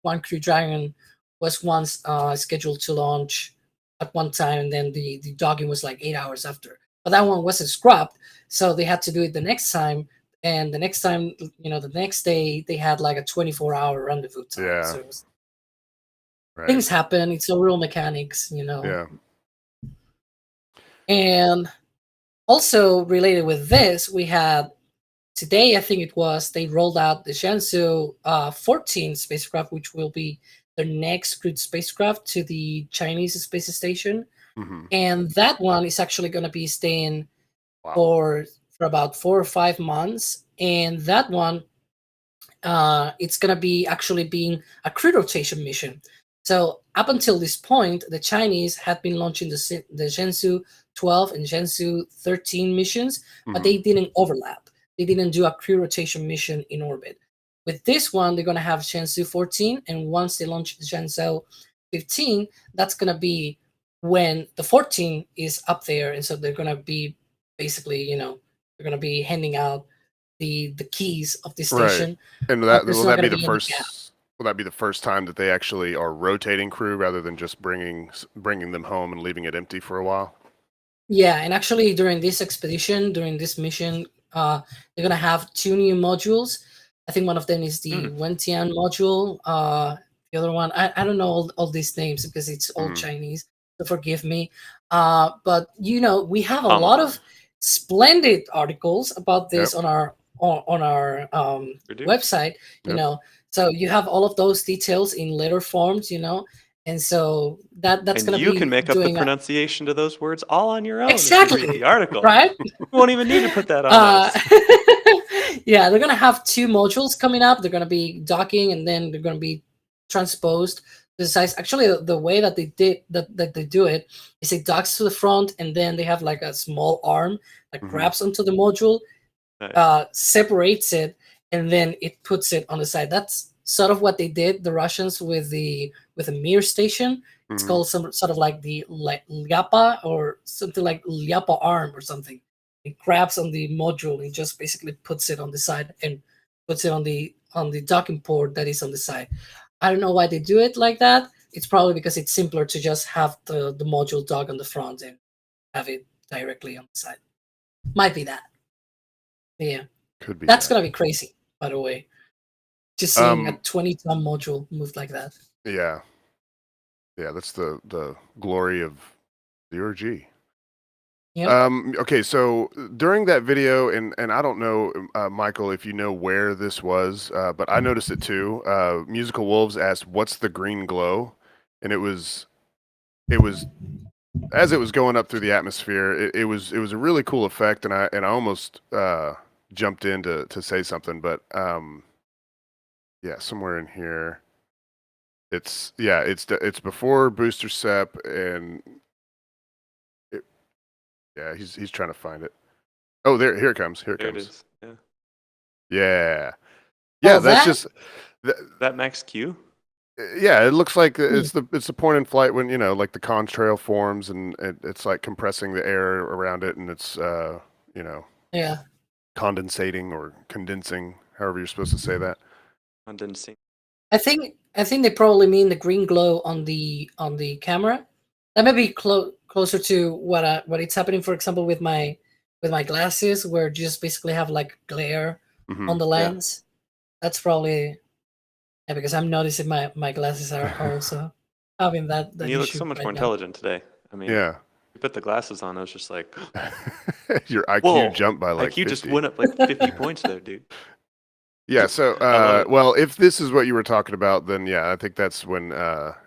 one Crew Dragon was once scheduled to launch at one time, and then the docking was like 8 hours after, but that one wasn't scrapped, so they had to do it the next time. And the next time, the next day, they had like a 24-hour rendezvous time. Yeah. So Right. things happen. It's a real mechanics, Yeah. And also related with this, we had today, I think it was, they rolled out the Shenzhou 14 spacecraft, which will be the next crewed spacecraft to the Chinese space station. Mhm. And that one is actually going to be staying Wow. for about 4 or 5 months. And that one, it's going to be actually being a crew rotation mission. So up until this point, the Chinese had been launching the Shenzhou 12 and Shenzhou 13 missions, but Mhm. they didn't overlap. They didn't do a crew rotation mission in orbit. With this one, they're going to have Shenzhou 14, and once they launch the Shenzhou 15, that's going to be when the 14 is up there. And so they're going to be basically, they're going to be handing out the keys of the Right. station. And But will there's not that going be to the be any gap. first? Will that be the first time that they actually are rotating crew rather than just bringing them home and leaving it empty for a while? Yeah, and actually during this expedition, during this mission, they're gonna have 2 new modules. I think one of them is the Wentian module. The other one, I don't know all these names because it's all Mhm. Chinese. So forgive me. But we have a Come lot on. of splendid articles about this Yep. on our We do. website. Yep. So you have all of those details in letter forms. And so that's And gonna you be can make up the doing pronunciation to those words all on your own if you exactly read the article. right. You won't even need to put that on Uh, us. yeah, they're gonna have 2 modules coming up. They're gonna be docking, and then they're gonna be transposed to the size. Actually, the way that they do it is it docks to the front, and then they have like a small arm that Mhm. grabs onto the module, Nice. separates it, and then it puts it on the side. That's sort of what they did, the Russians, with the Mir station. It's Mhm. called some sort of like the Lyapa, or something like Lyapa arm or something. It grabs on the module and just basically puts it on the side and puts it on the docking port that is on the side. I don't know why they do it like that. It's probably because it's simpler to just have the module dock on the front and have it directly on the side. Might be that. Yeah. Could be That's that. gonna be crazy, by the way. Just seeing a Um. 20-ton module moved like that. Yeah. Yeah. That's the glory of zero G. Yep. Okay, so during that video, and I don't know, Michael, if you know where this was, but I noticed it too. Musical Wolves asked, "What's the green glow?" And it was as it was going up through the atmosphere. It was a really cool effect, and I almost jumped in to say something, but yeah, somewhere in here, it's before booster sep, and yeah, he's trying to find it. Oh, here it comes. Here it There it comes. is. Yeah. Is Yeah. Oh, That's that? just that Max Q? Yeah, it looks like Hmm. it's the point in flight when like the contrail forms and it's like compressing the air around it and it's Yeah. condensating or condensing, however you're supposed to say that. Condensing. I think they probably mean the green glow on the camera. That may be closer to what it's happening, for example, with my glasses, where you just basically have like glare on the Yeah. lens. That's probably because I'm noticing my glasses are also having that And you look issue so much right more now. intelligent today. I mean, Yeah. you put the glasses on, I was just like, Your IQ whoa, jumped by like IQ just 50. went up like 50 points there, dude. Yeah, so I love it. well, if this is what you were talking about, then yeah, I think that's when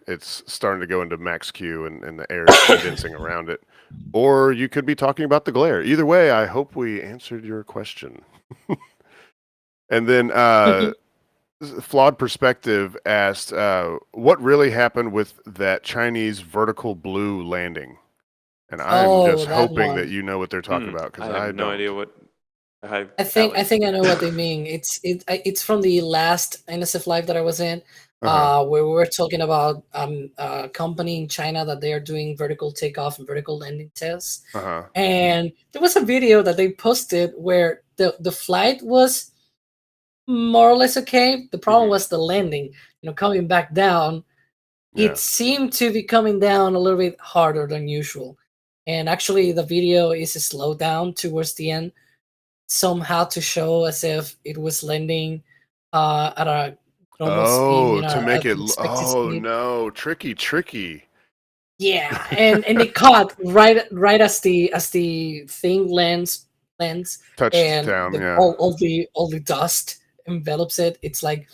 it's starting to go into max Q and the air is condensing around it. Or you could be talking about the glare. Either way, I hope we answered your question. And then Flawed Perspective asked, what really happened with that Chinese vertical blue landing? And I'm Oh, just that hoping that one. you know what they're talking about because I I have no don't. idea what. I think I know what they mean. It's from the last NSF live that I was in, where we were talking about a company in China that they are doing vertical takeoff and vertical landing tests. And there was a video that they posted where the flight was more or less okay. The problem was the landing. Coming back down, Yeah. it seemed to be coming down a little bit harder than usual. And actually, the video is slowed down towards the end, somehow to show as if it was landing at a normal speed, Oh, to make at it. an expected Oh speed. no, tricky. Yeah, and they caught right as the thing lands, and Touchdown, the yeah. all the dust envelops it. It's like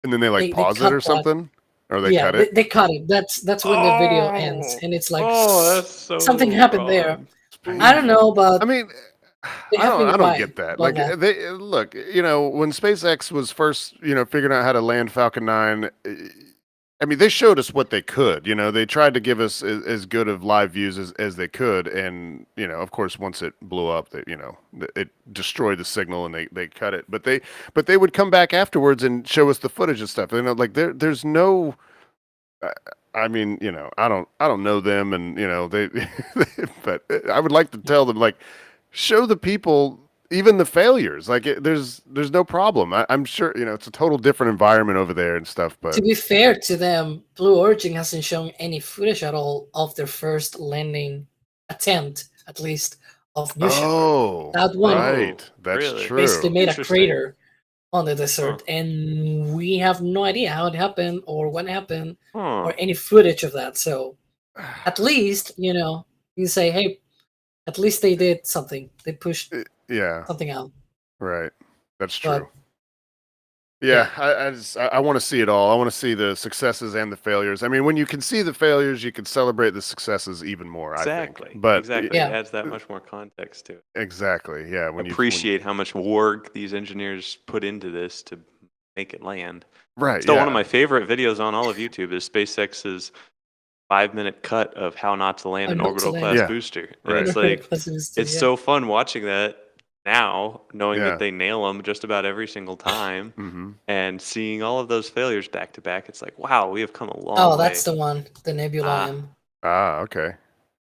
And then they like they pause it cut or that. something, or they Yeah, cut it. they cut it. That's when the video ends, and it's like that's so something happened there. It's I don't know, painful. but I mean, they have been I don't quiet get that. about Like that. they look, when SpaceX was first, figuring out how to land Falcon 9, I mean, they showed us what they could. They tried to give us as good of live views as they could, and of course, once it blew up, that it destroyed the signal and they cut it. But they would come back afterwards and show us the footage and stuff. Like there's no. I mean, I don't know them, and they, but I would like to tell them, like, show the people even the failures. Like, there's no problem. I'm sure it's a total different environment over there and stuff. But To be fair to them, Blue Origin hasn't shown any footage at all of their first landing attempt, at least, of New Shepard. oh, That one right, that's really? basically true. made a Interesting. crater on the desert, and we have no idea how it happened or what happened or any footage of that. So at least, you can say, hey, at least they did something. They pushed Yeah, something out. right. That's But true. Yeah, I want to see it all. I want to see the successes and the failures. I mean, when you can see the failures, you can celebrate the successes even more. Exactly. I think. But exactly. Yeah. It adds that much more context to it. exactly, yeah. When Appreciate how much work these engineers put into this to make it land. right, Still, yeah. one of my favorite videos on all of YouTube is SpaceX's 5-minute cut of how not to land How an not to orbital land. class Yeah. booster. And Right. it's like, it's it's so fun watching that now, knowing Yeah. that they nail them just about every single time, Mm-hmm. and seeing all of those failures back to back. It's like, wow, we have come a long Oh, way. that's the one, the Nebula Ah. M. Okay.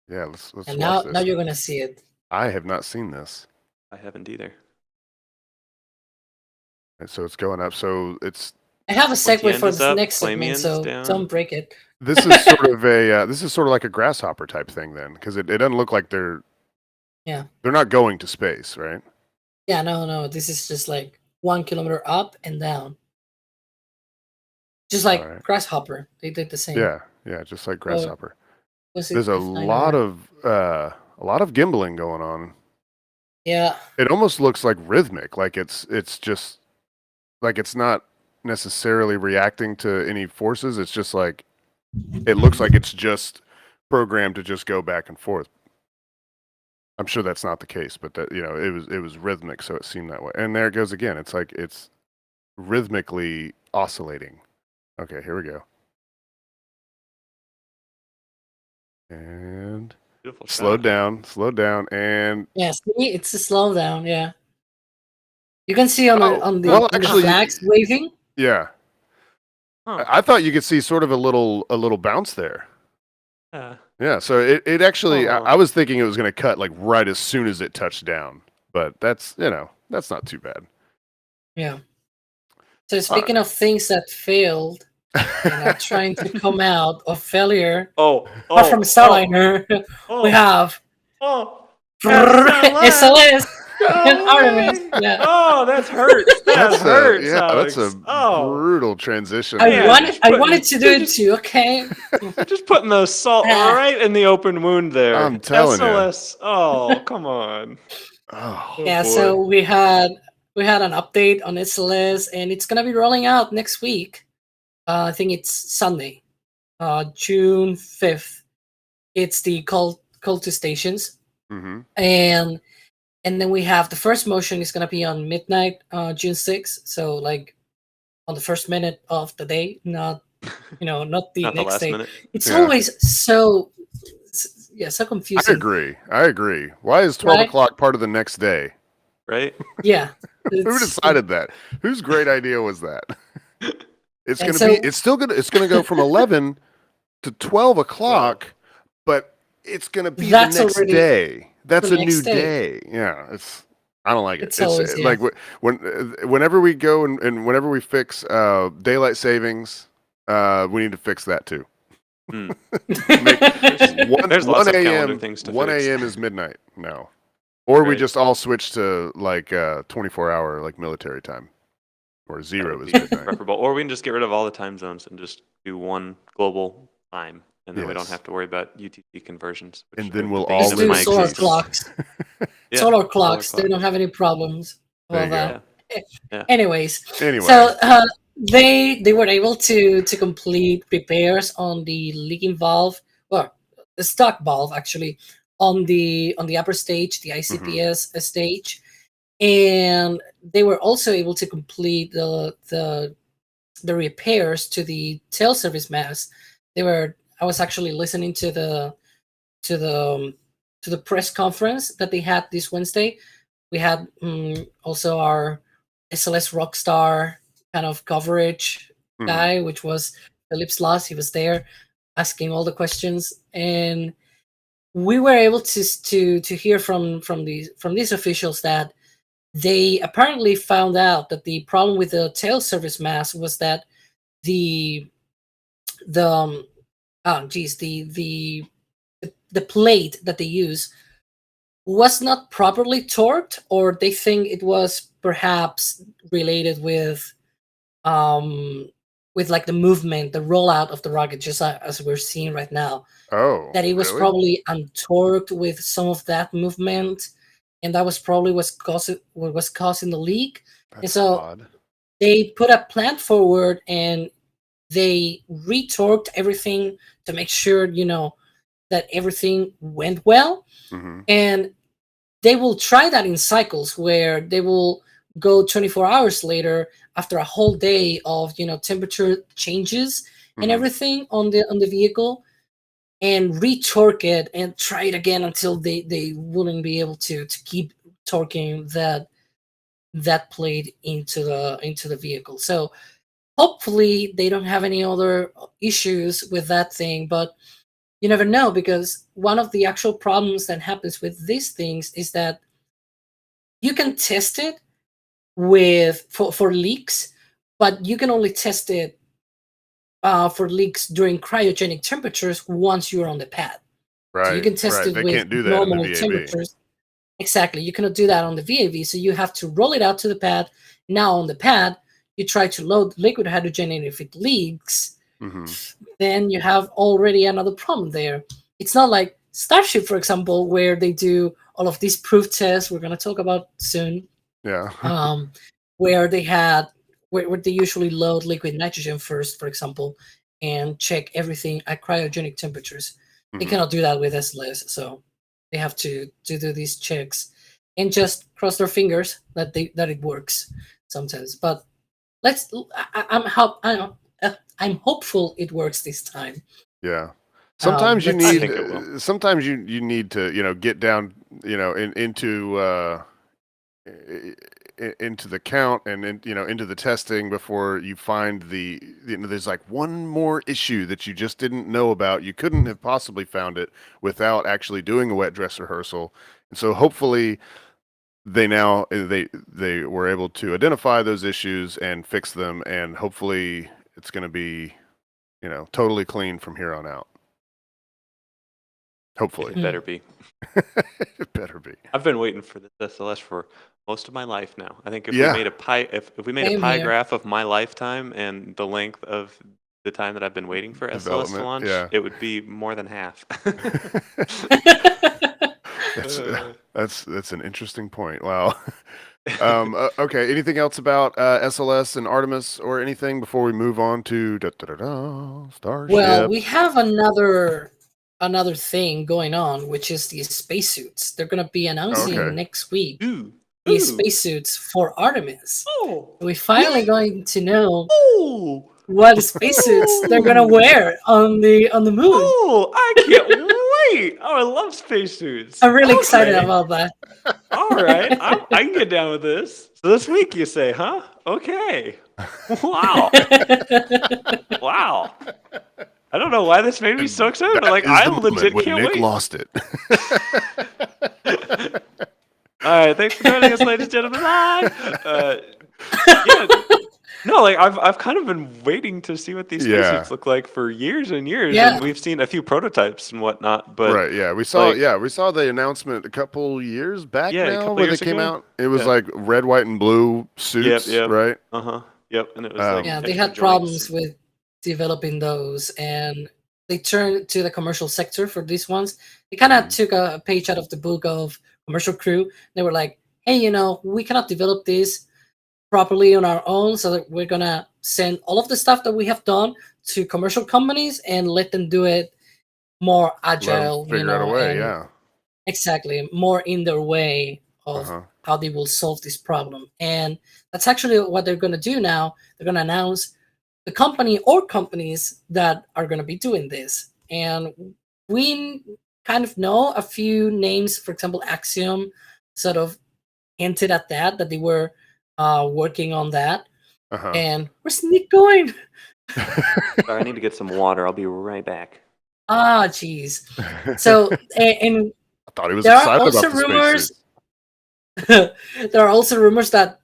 Yeah, let's And watch now this. you're gonna see it. I have not seen this. I haven't either. And so it's going up. So it's I have a the segue end for is this up, next segment, Flamian's so down. don't break it. this is sort of like a grasshopper type thing then, because it doesn't look like they're not going to space, right? Yeah, no, this is just like 1 kilometer up and down. Just like Alright. Grasshopper. They did the same. Yeah, just like grasshopper. Was it There's a F9 lot or- of gimbling going on. Yeah. It almost looks like rhythmic, like it's just like it's not necessarily reacting to any forces. It's just like it looks like it's just programmed to just go back and forth. I'm sure that's not the case, but that it was rhythmic, so it seemed that way. And there it goes again. It's like it's rhythmically oscillating. Okay, here we go. And Beautiful slow shot. down, and Yeah, see, it's a slow down, yeah. You can see on the well, on the actually, flags waving. yeah. I thought you could see sort of a little bounce there. Yeah, so it actually, I was thinking it was going to cut like right as soon as it touched down, but that's not too bad. Yeah. So speaking of things that failed and are trying to come out of failure, apart from Starliner, we have SLS and Artemis. Yeah. Oh, that hurts. That hurts, Alex. That's a brutal transition. I wanted to do it too. Okay. Just putting the salt right in the open wound there. I'm telling you. SLS. Oh, come on. Oh, Yeah. boy. So we had an update on SLS, and it's gonna be rolling out next week. I think it's Sunday, June 5th. It's the call to stations, and then we have the first motion is gonna be on midnight, June 6th. So like on the first minute of the day, not not the Not the next last day. minute. It's always so confusing. I agree. Why is 12 o'clock part of the next day? Right? Yeah. Who decided that? Whose great idea was that? It's gonna go from 11 to 12 o'clock, but it's gonna be the next day. That's a new day. Yeah, I don't like it. It's always, like whenever we go and whenever we fix daylight savings, we need to fix that too. There's lots of calendar 1 a.m. things to 1 fix. a.m. is midnight now, or we Right. just all switch to like 24-hour like military time, or 0 is midnight. Preferable. Or we can just get rid of all the time zones and just do one global time, and then we don't Yes. have to worry about UTC conversions. And then we'll the all base Just of do my solar existence. clocks. Yeah, Solar clocks. They clock. don't have any problems with There you that. Yeah. Anyways, Anyway, so they were able to complete repairs on the leaking valve, well, the stock valve actually, on the upper stage, the ICPS stage, and they were also able to complete the repairs to the tail service mast. I was actually listening to the press conference that they had this Wednesday. We had also our SLS Rockstar kind of coverage guy, which was Philip Sloss. He was there asking all the questions, and we were able to hear from these officials that they apparently found out that the problem with the tail service mast was that the plate that they use was not properly torqued, or they think it was perhaps related with like the movement, the rollout of the rocket, just as we're seeing right now. That it was really? probably untorqued with some of that movement, and that was probably what was causing the leak. That's and so odd. they put a plan forward and they retorqued everything to make sure that everything went well. And they will try that in cycles where they will go 24 hours later after a whole day of temperature changes and everything on the vehicle, and retorque it and try it again until they wouldn't be able to keep torquing that plate into the vehicle. So hopefully they don't have any other issues with that thing, but you never know, because one of the actual problems that happens with these things is that you can test it for leaks, but you can only test it for leaks during cryogenic temperatures once you're on the pad. Right. So you can test it They with can't do that in the normal VAV. temperatures. Exactly. You cannot do that on the VAV. So you have to roll it out to the pad. Now on the pad, you try to load liquid hydrogen, and if it leaks, then you have already another problem there. It's not like Starship, for example, where they do all of these proof tests we're going to talk about soon. Yeah. Where they usually load liquid nitrogen first, for example, and check everything at cryogenic temperatures. They cannot do that with SLS, so they have to do these checks and just cross their fingers that it works sometimes. But I'm hopeful it works this time. Yeah. Sometimes you need. I think it will. Sometimes you need to get down into into the count and into the testing before you find there's like one more issue that you just didn't know about. You couldn't have possibly found it without actually doing a wet dress rehearsal. And so hopefully they were able to identify those issues and fix them, and hopefully it's going to be totally clean from here on out. Hopefully. It better be. It better be. I've been waiting for this SLS for most of my life now. I think if Yeah. we made a pie, if we made Same a pie here. graph of my lifetime and the length of the time that I've been waiting for SLS to Development, launch, yeah. it would be more than half. That's an interesting point. Wow. Okay. Anything else about SLS and Artemis or anything before we move on to Starship? Well, we have another thing going on, which is the spacesuits. They're going to be announcing Okay. next week Ooh. the Ooh. spacesuits for Artemis. Oh. We're finally going to know Oh. what spacesuits they're going to wear on the moon. Oh, I can't wait. Oh, I love spacesuits. I'm really excited Okay. about that. All right. I can get down with this. So this week you say, huh? Okay. Wow. Wow. I don't know why this made me so excited, but like That is I the moment legit when can't Nick wait. lost it. All right, thanks for joining us, ladies and gentlemen. Yeah, no, like I've kind of been waiting to see what these Yeah. spacesuits look like for years and years, Yeah. and we've seen a few prototypes and whatnot. But Right, yeah, we saw like- we saw the announcement a couple years back Yeah, a now couple where they years came ago. out. It was Yeah. like red, white, and blue suits, Yep. right? Yep, and it was Um, like Yeah, they extra had problems joints. with developing those, and they turned to the commercial sector for these ones. They kind of took a page out of the book of Commercial Crew. They were like, hey, we cannot develop this properly on our own, so that we're gonna send all of the stuff that we have done to commercial companies and let them do it more Let 'em agile, figure out a way, and yeah. exactly more in their way of Uh-huh. how they will solve this problem. And that's actually what they're gonna do now. They're gonna announce the company or companies that are gonna be doing this. And we kind of know a few names. For example, Axiom sort of hinted at that they were working on that. Uh-huh. And where's Nick going? Sorry, I need to get some water. I'll be right back. Ah, jeez. So, and I thought he was there are excited also about the rumors. spacesuits. There are also rumors that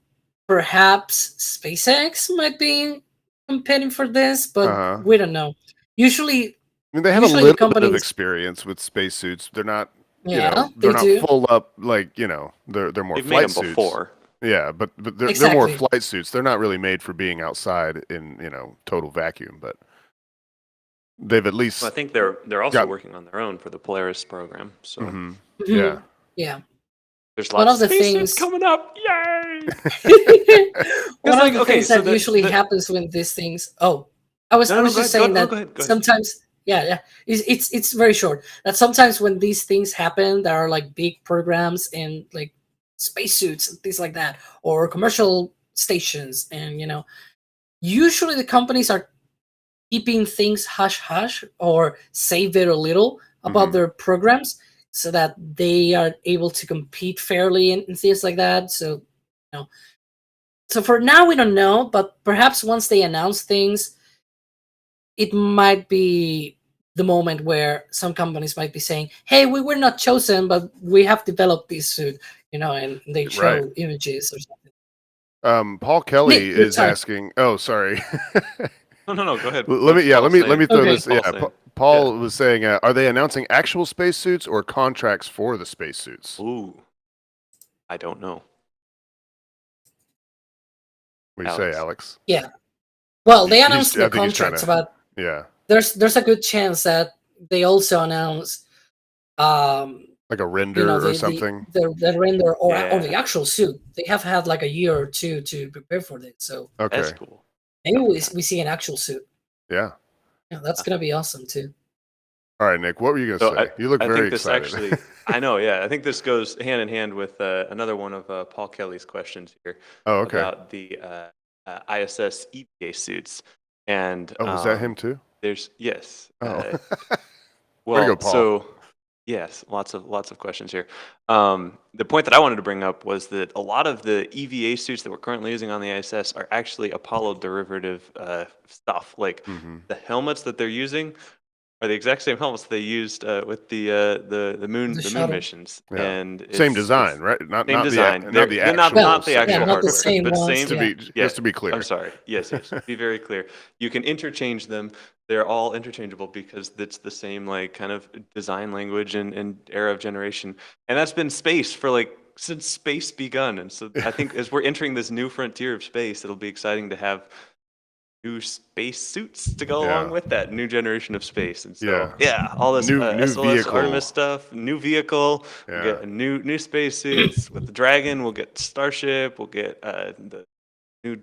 perhaps SpaceX might be competing for this, but Uh-huh. we don't know. Usually, I mean, they have a usually little bit of companies- experience with spacesuits. They're not, yeah, they're they not do. full up like, they're more They've flight made them suits. before. Yeah, but they're more Exactly. flight suits. They're not really made for being outside in total vacuum, but they've at least Well, I think they're also Got- working on their own for the Polaris program. So Mhm. Mhm. Yeah. Yeah. there's One lots of the spacesuits things- coming up. Yay! One like, of the okay, things so that usually the- happens when these things. Oh, I was No, just go ahead, saying that go ahead. sometimes. Yeah. It's very short. That sometimes when these things happen, there are like big programs and like spacesuits and things like that, or commercial stations, and usually the companies are keeping things hush hush or say very little about Mhm. their programs, so that they are able to compete fairly and things like that. So, so for now we don't know, but perhaps once they announce things, it might be the moment where some companies might be saying, hey, we were not chosen, but we have developed this suit, and they show Right. images or something. Paul Kelly Nick, your is turn. asking. Oh, sorry. No, go ahead. Let me Paul's let me saying. throw Okay. this. Yeah, Paul's saying. Paul was saying, are they announcing actual spacesuits or contracts for the spacesuits? Ooh, I don't know. What do you say, Alex? Well, they He's- announced I the think he's trying contracts, to- but Yeah, there's a good chance that they also announce like a render or something. the render or Yeah. the actual suit. They have had like a year or two to prepare for this, so Okay. That's cool. maybe we see an actual suit. Yeah. Yeah, that's gonna be awesome too. All right, Nick. What were you So gonna say? You look I very think this excited. actually, I know, yeah. I think this goes hand in hand with another one of Paul Kelly's questions here Oh, okay. about the ISS EVA suits. And Oh, was that him too? There's yes. Oh. Well, to go, Paul. so Yes, lots of questions here. The point that I wanted to bring up was that a lot of the EVA suits that we're currently using on the ISS are actually Apollo derivative stuff. Like Hmm. the helmets that they're using are the exact same helmets they used with the moon The the moon shuttle. missions, Yeah. and Same it's design, right? Not same not design. not the They're not actual Well, not the yeah, actual not the hardware, same but ones. same. to Yeah. be Yeah, just to be clear. I'm sorry. Yes. Be very clear. You can interchange them. They're all interchangeable because it's the same like kind of design language and era of generation, and that's been space for like since space begun. And so I think as we're entering this new frontier of space, it'll be exciting to have new space suits to go along Yeah. with that new generation of space. And so, Yeah. yeah, all this New SLS vehicle. Artemis stuff, new vehicle. We'll Yeah. get a new space suits with the Dragon. We'll get Starship. We'll get the new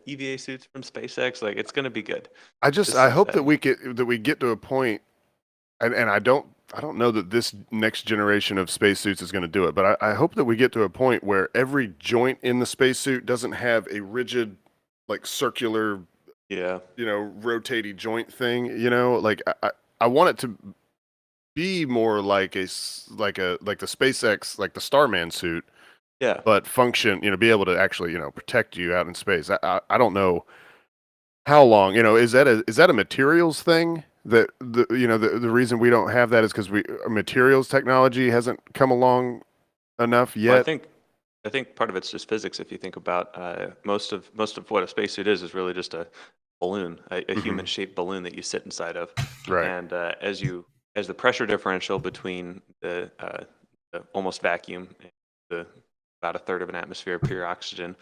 EVA suits from SpaceX. Like it's gonna be good. This is I hope that exciting. we get to a point, and I don't know that this next generation of spacesuits is going to do it, but I hope that we get to a point where every joint in the spacesuit doesn't have a rigid, like circular, Yeah, rotating joint thing. Like I want it to be more like like the SpaceX, like the Starman suit, yeah. but function, be able to actually, protect you out in space. I don't know how long, is that a materials thing that the reason we don't have that is because materials technology hasn't come along enough Well, yet. I think part of it's just physics. If you think about most of what a spacesuit is really just a balloon, a Mhm. human-shaped balloon that you sit inside of. Right. And as the pressure differential between the almost vacuum and the about a third of an atmosphere of pure oxygen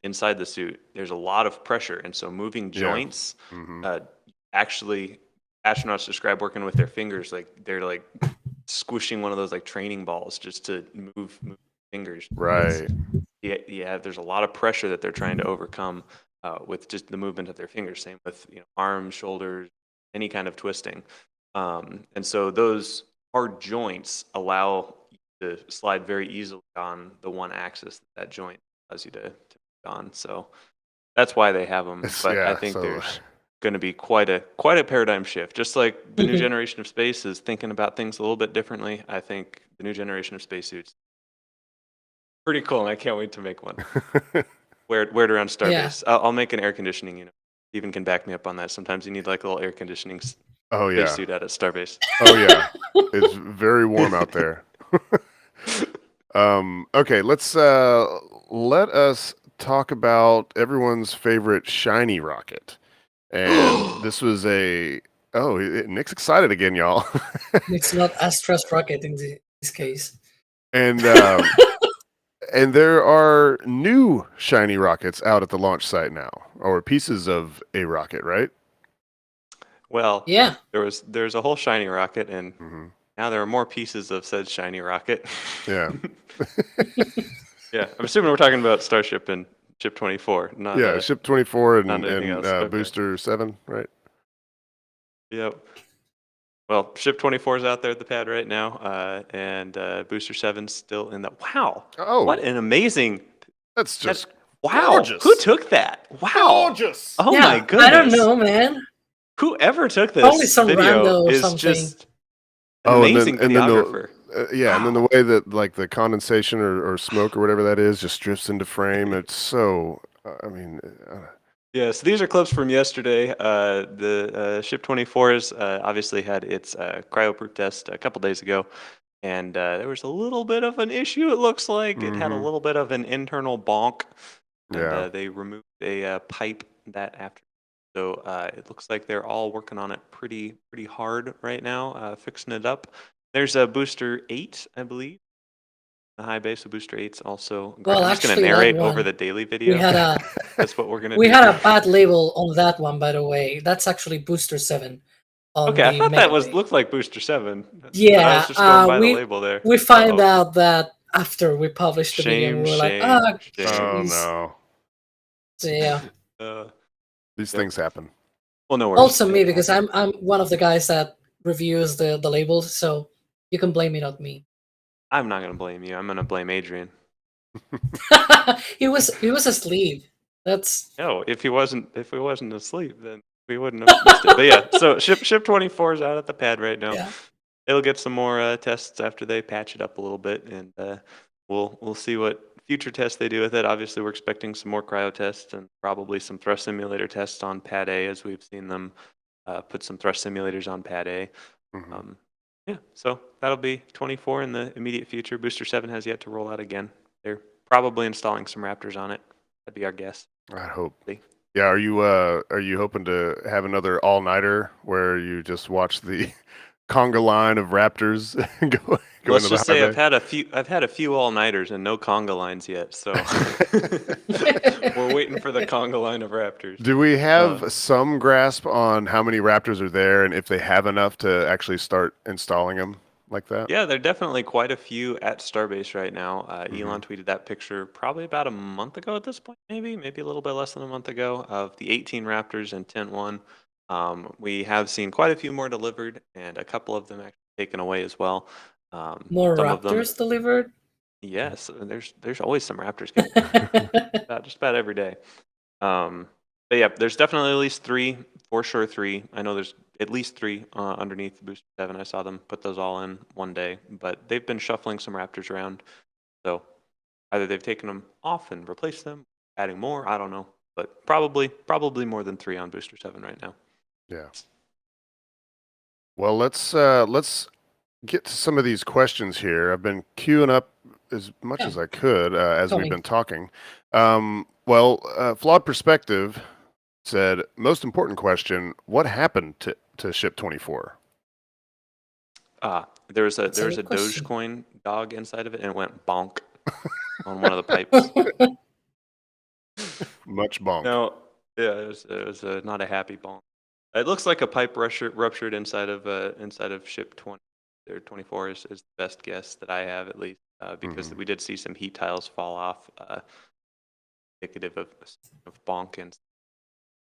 inside the suit, there's a lot of pressure, and so moving Yeah. joints, Hmm. actually, astronauts describe working with their fingers like they're like squishing one of those like training balls just to move fingers. It's Right. yeah, there's a lot of pressure that they're trying to overcome with just the movement of their fingers. Same with arms, shoulders, any kind of twisting. And so those hard joints allow you to slide very easily on the one axis that joint allows you to move on. So that's why they have them. But I Yeah. think So there's going to be quite a paradigm shift. Just like the new generation of space is thinking about things a little bit differently. I think the new generation of spacesuits pretty cool, and I can't wait to make one. Wear it around Yeah. Starbase. I'll make an air conditioning unit. Steven can back me up on that. Sometimes you need like a little air conditioning oh yeah. spacesuit out at Starbase. Oh yeah. It's very warm out there. Okay, let us talk about everyone's favorite shiny rocket. And this was Nick's excited again, y'all. It's not Astra's rocket in this case. And and there are new shiny rockets out at the launch site now, or pieces of a rocket, right? Well, Yeah. there's a whole shiny rocket, and Hmm. now there are more pieces of said shiny rocket. Yeah. Yeah, I'm assuming we're talking about Starship and Ship 24, not Yeah, Ship 24 not anything else. Okay. Booster 7, right? Yep. Well, Ship 24 is out there at the pad right now, and Booster 7's still in the. Wow! Oh, What an amazing! that's just Wow! gorgeous. Who took that? Wow! Gorgeous. Oh yeah, my goodness! I don't know, man. Whoever took Probably this some video rando or is something. just an Oh, amazing and then videographer. and then the way that like the condensation or smoke or whatever that is just drifts into frame. It's so. I mean, Yeah, so these are clips from yesterday. The Ship 24's obviously had its cryoproof test a couple days ago, and there was a little bit of an issue. It looks like it had a Mhm. little bit of an internal bonk, and Yeah. they removed a pipe that after. So it looks like they're all working on it pretty hard right now, fixing it up. There's a Booster 8, I believe. The high base of Booster 8's also great. Well, I'm just going to actually, that narrate over one, the daily video. we had a That's what we're going to we do. had a bad label on that one, by the way. That's actually Booster 7 on Okay, I the thought that Mega Bay. looked like Booster 7. But I Yeah, was just going by the label there. we find Uh-oh. out that after we published the video, and we were like, Shame. oh, Oh jeez. no, So, yeah. these Yep. things happen. Well, no worries. Also me, because I'm one of the guys that reviews the labels, so you can blame me, not me. I'm not going to blame you. I'm going to blame Adrian. he was asleep. That's No, if he wasn't asleep, then we wouldn't have missed it. But yeah, so ship 24 is out at the pad right now. Yeah. it'll get some more tests after they patch it up a little bit, and we'll see what future tests they do with it. Obviously, we're expecting some more cryo tests and probably some thrust simulator tests on Pad A, as we've seen them put some thrust simulators on Pad A. Yeah, so that'll be 24 in the immediate future. Booster 7 has yet to roll out again. They're probably installing some Raptors on it. That'd be our guess. I hope. See? Yeah, are you hoping to have another all-nighter where you just watch the conga line of Raptors go Let's into the just say high I've had a few all-nighters and no conga lines yet, so we're waiting for the conga line of Raptors. Do we have some grasp on how many Raptors are there and if they have enough to actually start installing them like that? Yeah, there are definitely quite a few at Starbase right now. Elon tweeted that picture probably about a month ago at this point, maybe a little bit less than a month ago, of the 18 Raptors in Tent 1. We have seen quite a few more delivered and a couple of them actually taken away as well. More some of them, Raptors delivered? yes, there's always some Raptors getting just about every day. But yeah, there's definitely at least 3, for sure 3. I know there's at least 3 underneath Booster 7. I saw them put those all in one day, but they've been shuffling some Raptors around. So either they've taken them off and replaced them, adding more, I don't know. But probably more than 3 on Booster 7 right now. Yeah. Well, let's get to some of these questions here. I've been queuing up as much as I could as we've been talking. Flawed Perspective said, most important question, what happened to Ship 24? There was a Dogecoin dog inside of it, and it went bonk on one of the pipes. Much bonk. No, yeah, it was not a happy bonk. It looks like a pipe ruptured inside of Ship 20 or 24 is the best guess that I have, at least, because we did see some heat tiles fall off, indicative of bonk, and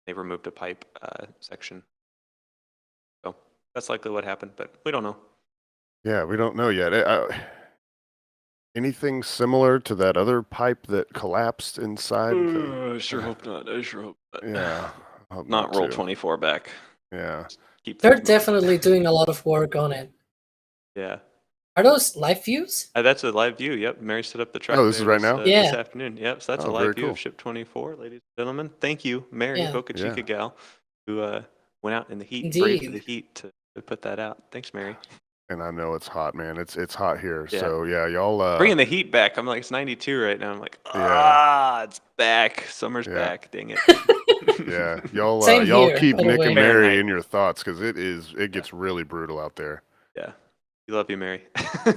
they removed a pipe section. So that's likely what happened, but we don't know. Yeah, we don't know yet. Anything similar to that other pipe that collapsed inside? I sure hope not. Yeah. Not roll 24 back. Yeah. They're definitely doing a lot of work on it. Yeah. Are those live views? That's a live view. Yep. Mary set up the track. Oh, this is right now? This afternoon. Yep. So that's a live very view cool. of Ship 24, ladies and gentlemen. Thank you, Mary, Boca Chica gal, who went out in the heat, braved the heat to put that out. Thanks, Mary. And I know it's hot, man. It's hot here. Yeah. So yeah, y'all bringing the heat back. I'm like, it's 92 right now. I'm like, it's back. Summer's back. Dang it. Yeah, y'all here, keep Nick and Mary in your thoughts, because it gets really brutal out there. Yeah, we love you, Mary.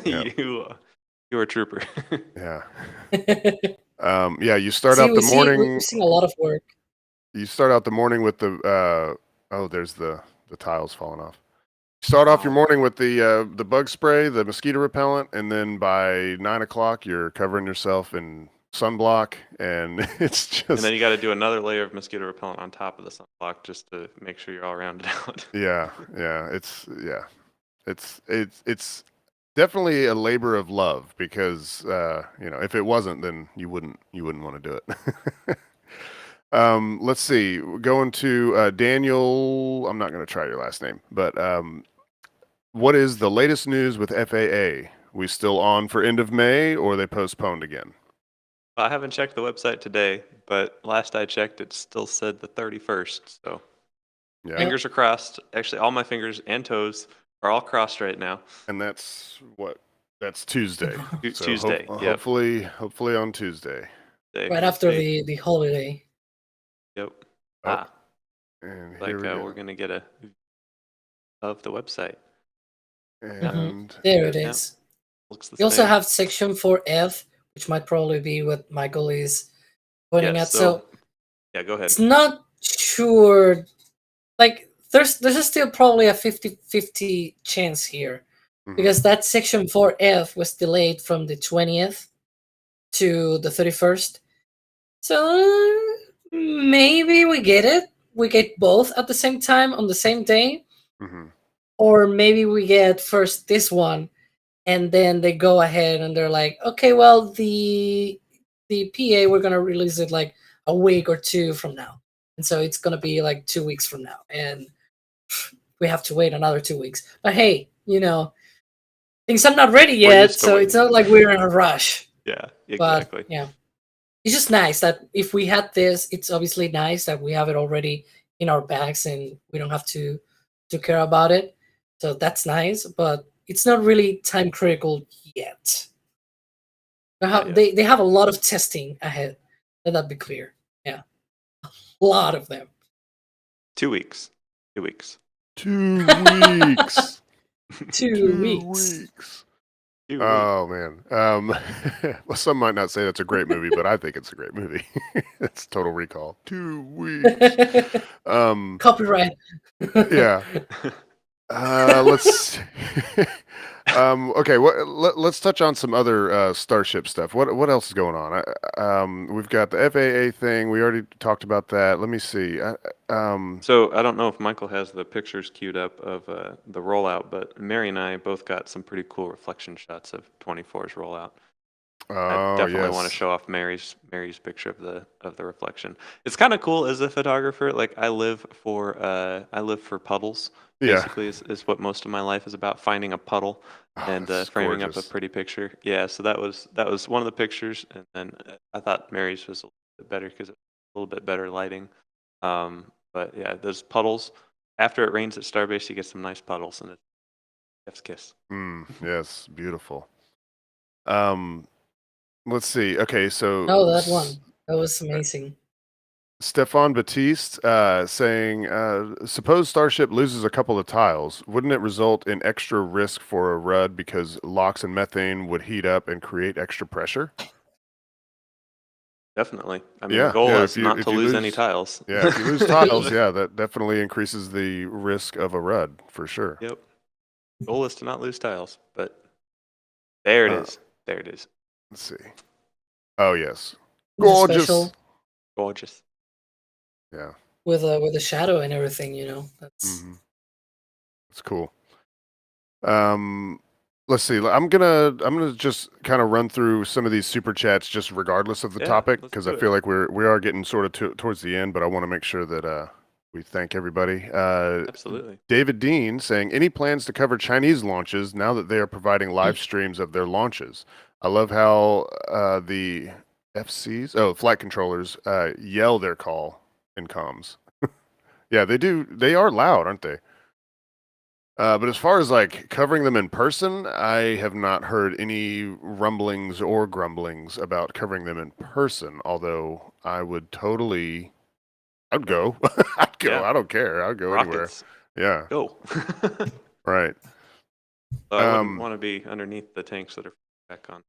You're a trooper. Yeah. You start out the morning. We're seeing a lot of work. You start out the morning with the there's the tiles falling off. Start off your morning with the bug spray, the mosquito repellent, and then by 9 o'clock you're covering yourself in sunblock, and it's just. And then you got to do another layer of mosquito repellent on top of the sunblock just to make sure you're all rounded out. Yeah. It's definitely a labor of love, because if it wasn't, then you wouldn't want to do it. Let's see. Going to Daniel. I'm not going to try your last name, but what is the latest news with FAA? We still on for end of May, or they postponed again? I haven't checked the website today, but last I checked, it still said the 31st. So fingers are crossed. Actually, all my fingers and toes are all crossed right now. And that's what? That's Tuesday. Tuesday. Hopefully on Tuesday. Right after the holiday. Yep. And like we're gonna get a of the website. And there it is. Looks the We also same. have section 4F, which might probably be what Michael is pointing at. So yeah, go ahead. It's not sure. Like there's still probably a 50-50 chance here, because that section 4F was delayed from the 20th to the 31st. So maybe we get it. We get both at the same time on the same day. Or maybe we get first this one, and then they go ahead and they're like, okay, well, the PA, we're going to release it like a week or 2 from now. And so it's going to be like 2 weeks from now. And we have to wait another 2 weeks. But hey, things are not ready We're yet, used to so waiting. it's not like we're in a rush. Yeah, But exactly. yeah, it's just nice that if we had this, it's obviously nice that we have it already in our bags and we don't have to care about it. So that's nice, but it's not really time critical yet. Not yet. They have a lot of testing ahead. Let that be clear. Yeah, a lot of them. 2 weeks. 2 weeks. 2 weeks. 2 weeks. 2 weeks. 2 weeks. Oh man. Well, some might not say that's a great movie, but I think it's a great movie. It's Total Recall. 2 weeks. Copyright. Yeah. Let's. Okay. Let's touch on some other Starship stuff. What else is going on? We've got the FAA thing. We already talked about that. Let me see. So I don't know if Michael has the pictures queued up of the rollout, but Mary and I both got some pretty cool reflection shots of 24's rollout. I definitely want to show off Mary's picture of the reflection. It's kind of cool as a photographer. Like I live for puddles. Yeah. Basically, is what most of my life is about: finding a puddle and that's framing up a gorgeous. pretty picture. Yeah, so that was one of the pictures, and then I thought Mary's was a little bit better because it was a little bit better lighting. But yeah, those puddles. After it rains at Starbase, you get some nice puddles, and it's chef's kiss. Yes, beautiful. Let's see. Okay, so Oh, that one. That was amazing. Stefan Batiste saying, suppose Starship loses a couple of tiles. Wouldn't it result in extra risk for a RUD because LOX and methane would heat up and create extra pressure? Definitely. I mean, the goal is not to lose any tiles. Yeah, if you lose tiles, yeah, that definitely increases the risk of a RUD for sure. Yep. Goal is to not lose tiles, but there it is. There it is. Let's see. Oh yes, It's gorgeous. special Gorgeous. Yeah. with a shadow and everything, That's That's cool. Let's see. I'm gonna just kind of run through some of these super chats, just regardless of the topic, let's because do I it. feel like we are getting sort of towards the end, but I want to make sure that we thank everybody. Absolutely. David Dean saying, any plans to cover Chinese launches now that they are providing live streams of their launches? I love how the flight controllers, yell their call in comms. Yeah, they do. They are loud, aren't they? But as far as like covering them in person, I have not heard any rumblings or grumblings about covering them in person. Although I would totally, I'd go. I'd go. Yeah. I don't care. I'd go Rockets. anywhere. Yeah. Go. Right. I wouldn't want to be underneath the tanks that are back on.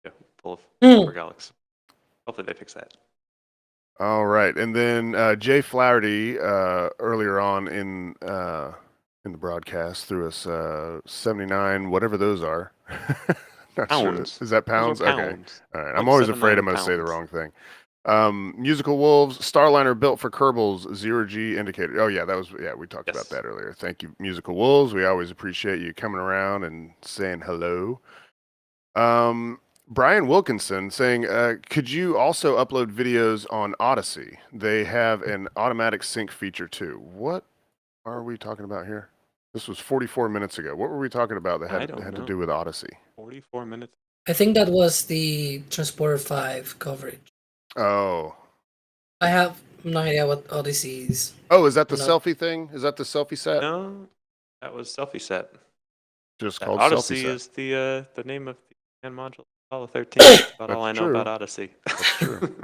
Yeah, full of Galax. Hopefully they fix that. All right. And then Jay Flaherty earlier on in the broadcast threw us 79, whatever those are. Not Pounds. sure. Is that pounds? Those are Okay. pounds. All right. Like I'm always afraid 79 I'm going to say the pounds. wrong thing. Musical Wolves, Starliner built for Kerbals, 0G indicator. Oh, yeah, we talked about that earlier. Thank you, Musical Wolves. We always appreciate you coming around and saying hello. Brian Wilkinson saying, could you also upload videos on Odyssey? They have an automatic sync feature too. What are we talking about here? This was 44 minutes ago. What were we talking about that had to do with Odyssey? 44 minutes. I think that was the Transporter 5 coverage. Oh. I have no idea what Odyssey is. Oh, is that the selfie thing? Is that the selfie set? No, that was selfie set. Just called Odyssey selfie set. is the name of the command module. Apollo 13. That's about all I know about Odyssey. That's true.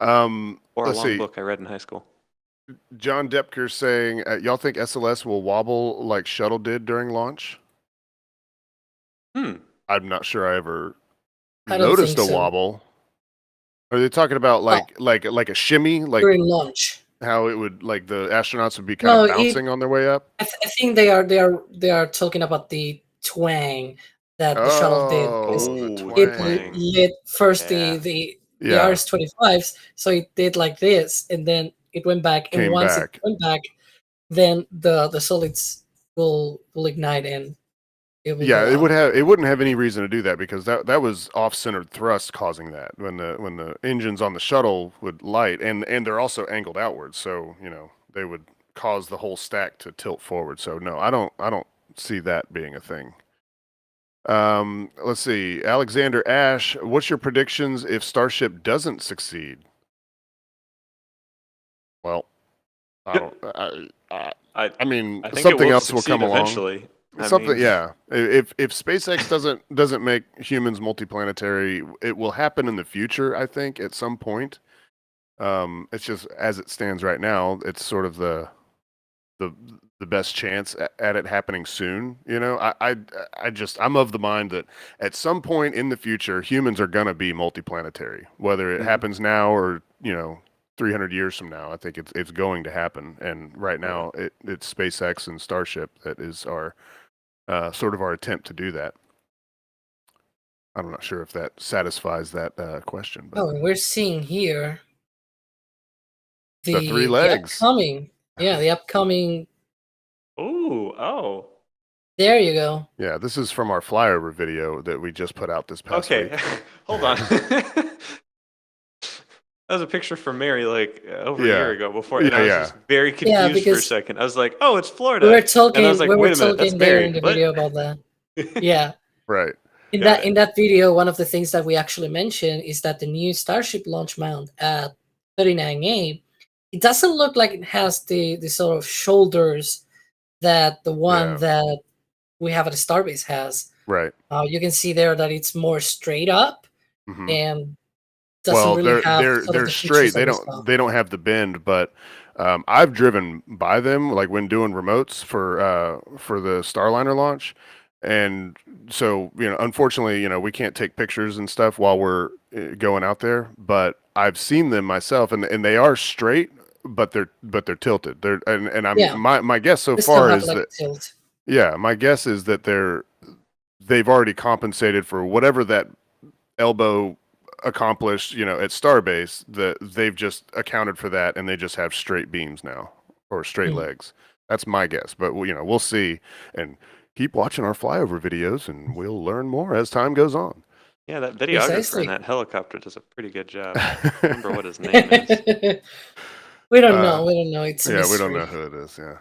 Or a let's long see. book I read in high school. John Depker saying, y'all think SLS will wobble like shuttle did during launch? I'm not sure I ever noticed a wobble. Are they talking about like a shimmy, like during launch? How it would, like, the astronauts would be kind of bouncing on their way up? I think they are talking about the twang that the shuttle did. It lit first the RS-25s, so it did like this, and then it went back. And once it went back, then the solids will ignite and it will it wouldn't have any reason to do that, because that was off-centered thrust causing that when the engines on the shuttle would light, and they're also angled outwards, so they would cause the whole stack to tilt forward. So no, I don't see that being a thing. Let's see. Alexander Ash, what's your predictions if Starship doesn't succeed? Well, I don't. I mean, I think it something will else will succeed come along. eventually. I Something, mean, yeah. If SpaceX doesn't make humans multiplanetary, it will happen in the future. I think at some point. It's just as it stands right now, it's sort of the the best chance at it happening soon. You know, I'm of the mind that at some point in the future, humans are gonna be multiplanetary, whether it happens now or 300 years from now. I think it's going to happen. And right now, it's SpaceX and Starship that is our sort of our attempt to do that. I'm not sure if that satisfies that question, but Oh, and we're seeing here the three the legs. the upcoming. oh. There you go. Yeah, this is from our flyover video that we just put out this past Okay, week. hold on. That was a picture from Mary like over a year ago before, and I was just very confused for a because second. I was like, "Oh, it's Florida." We were talking. And I was like, we were "Wait a minute, that's talking there Mary." in the What? video about that. Yeah. Right. In that video, one of the things that we actually mentioned is that the new Starship launch mount at 39A, it doesn't look like it has the sort of shoulders that the one that we have at the Starbase has. Right. You can see there that it's more straight up and doesn't Well, really have sort of they're the straight. features that we saw. They don't have the bend, but I've driven by them like when doing remotes for the Starliner launch. And so, unfortunately, we can't take pictures and stuff while we're going out there, but I've seen them myself and they are straight, but they're tilted. My guess so They still far have is like that tilt. yeah, my guess is that they've already compensated for whatever that elbow accomplished, at Starbase, that they've just accounted for that and they just have straight beams now or straight legs. That's my guess, but we'll see. And keep watching our flyover videos and we'll learn more as time goes on. Yeah, that videographer Precisely. in that helicopter does a pretty good job. I don't remember what his name is. We don't know. We don't know. It's a Yeah, we mystery. don't know who it is. Yeah.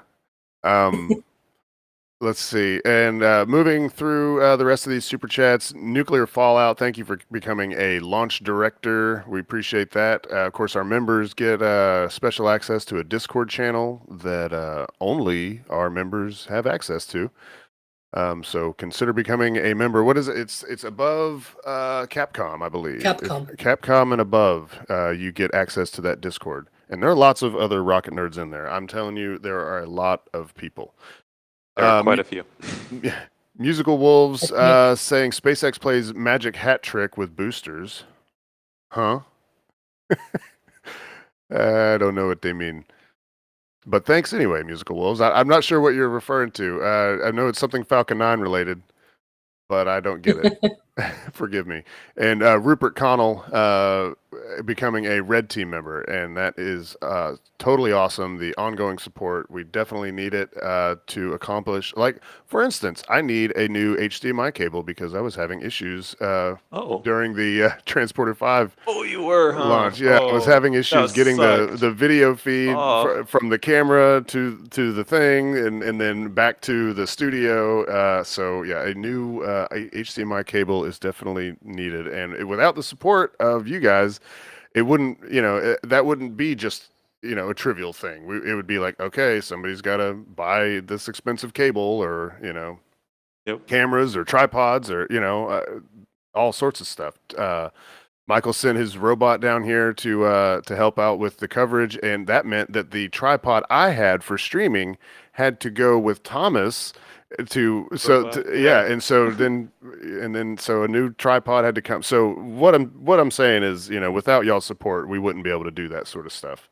Let's see. And moving through the rest of these super chats, Nuclear Fallout, thank you for becoming a launch director. We appreciate that. Of course, our members get special access to a Discord channel that only our members have access to. So consider becoming a member. What is it? It's above Capcom, I believe. Capcom and above, you get access to that Discord. And there are lots of other rocket nerds in there. I'm telling you, there are a lot of people. There are quite a few. Musical Wolves saying SpaceX plays magic hat trick with boosters. Huh? I don't know what they mean. But thanks anyway, Musical Wolves. I'm not sure what you're referring to. I know it's something Falcon 9 related, but I don't get it. Forgive me. And Rupert Connell becoming a Red Team member, and that is totally awesome. The ongoing support, we definitely need it to accomplish. Like, for instance, I need a new HDMI cable because I was having issues during the Transporter 5 you were, huh? launch. Yeah, I was having issues getting the video feed from the camera to the thing and then back to the studio. So yeah, a new HDMI cable is definitely needed, and without the support of you guys, it wouldn't, that wouldn't be just, a trivial thing. It would be like, okay, somebody's got to buy this expensive cable or, cameras or tripods or, all sorts of stuff. Michael sent his robot down here to help out with the coverage, and that meant that the tripod I had for streaming had to go with Thomas and so a new tripod had to come. So what I'm saying is, without y'all's support, we wouldn't be able to do that sort of stuff.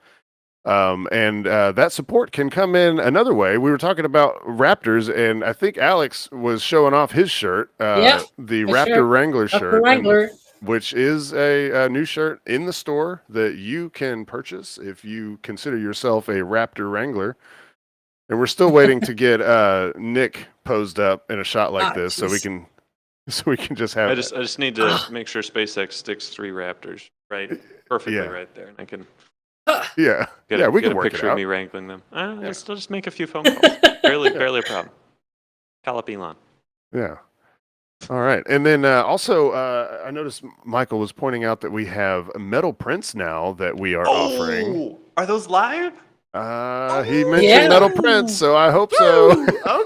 And that support can come in another way. We were talking about Raptors, and I think Alex was showing off his shirt, the Raptor Wrangler shirt, which is a new shirt in the store that you can purchase if you consider yourself a Raptor Wrangler. And we're still waiting to get Nick posed up in a shot like this, so we can just have. I just need to make sure SpaceX sticks 3 Raptors perfectly right there, and I can. We can get a work picture it out. of me wrangling them. I'll just make a few phone calls. barely a problem. Call up Elon. Yeah. All right. And then also, I noticed Michael was pointing out that we have metal prints now that we are offering. Oh, are those live? He mentioned Yeah. metal prints, so I hope so.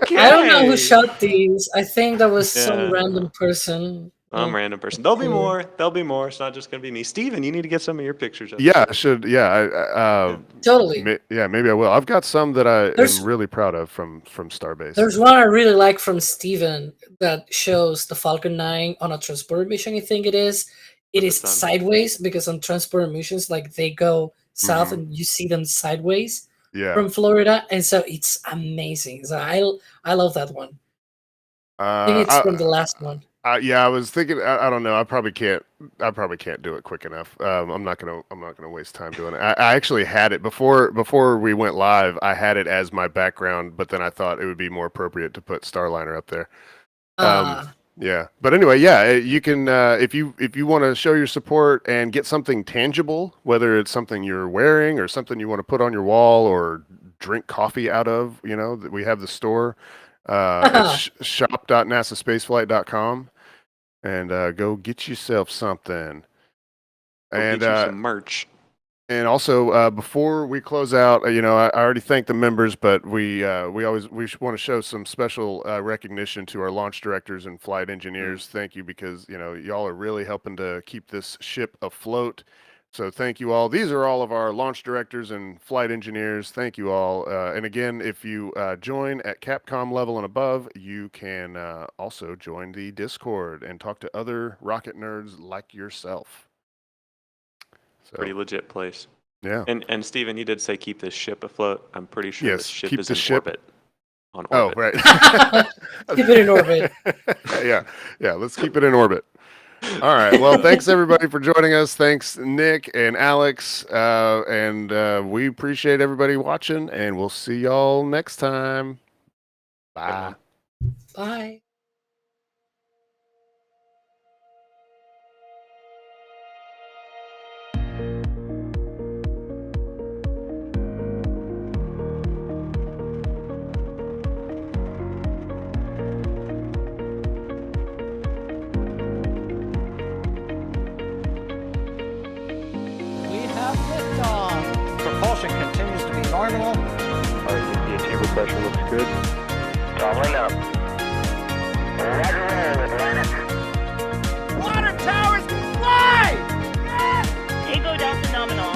Okay. I don't know who shot these. I think that was Yeah. some random person. Some random person. There'll be more. There'll be more. It's not just going to be me. Steven, you need to get some of your pictures up. Yeah, I should. Yeah, Totally. maybe I will. I've got some that I There's- am really proud of from Starbase. There's one I really like from Steven that shows the Falcon 9 on a transporter mission, I think it is. It is sun? sideways because on transporter missions, like they go south and you see them sideways Yeah. from Florida. And so it's amazing. So I love that one. I think it's from the last one. Yeah, I was thinking. I don't know. I probably can't do it quick enough. I'm not gonna waste time doing it. I actually had it before we went live. I had it as my background, but then I thought it would be more appropriate to put Starliner up there. Yeah, but anyway, yeah, you can if you want to show your support and get something tangible, whether it's something you're wearing or something you want to put on your wall or drink coffee out of. You know, we have the store. It's shop.nasaspaceflight.com. And go get yourself something. Get you some merch. And also before we close out, I already thanked the members, but we want to show some special recognition to our launch directors and flight engineers. Thank you, because y'all are really helping to keep this ship afloat. So thank you all. These are all of our launch directors and flight engineers. Thank you all. And again, if you join at Capcom level and above, you can also join the Discord and talk to other rocket nerds like yourself. So, Pretty legit place. Yeah. And Steven, you did say keep this ship afloat. I'm pretty sure Yes, this ship keep is the in ship- orbit. On Oh, orbit. right. Keep it in orbit. Yeah. Let's keep it in orbit. All right. Well, thanks everybody for joining us. Thanks, Nick and Alex. And we appreciate everybody watching, and we'll see y'all next time. Bye. Bye. We have liftoff. Propulsion continues to be nominal. The chamber pressure looks good. Doubling up. Roger roll, Atlantic. Water towers, fly! Yes! Tango Delta nominal.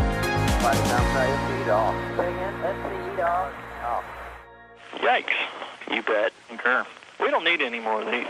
Flight downside speed off. Bring in at speed off. Yikes. You bet. Concur. We don't need any more of these.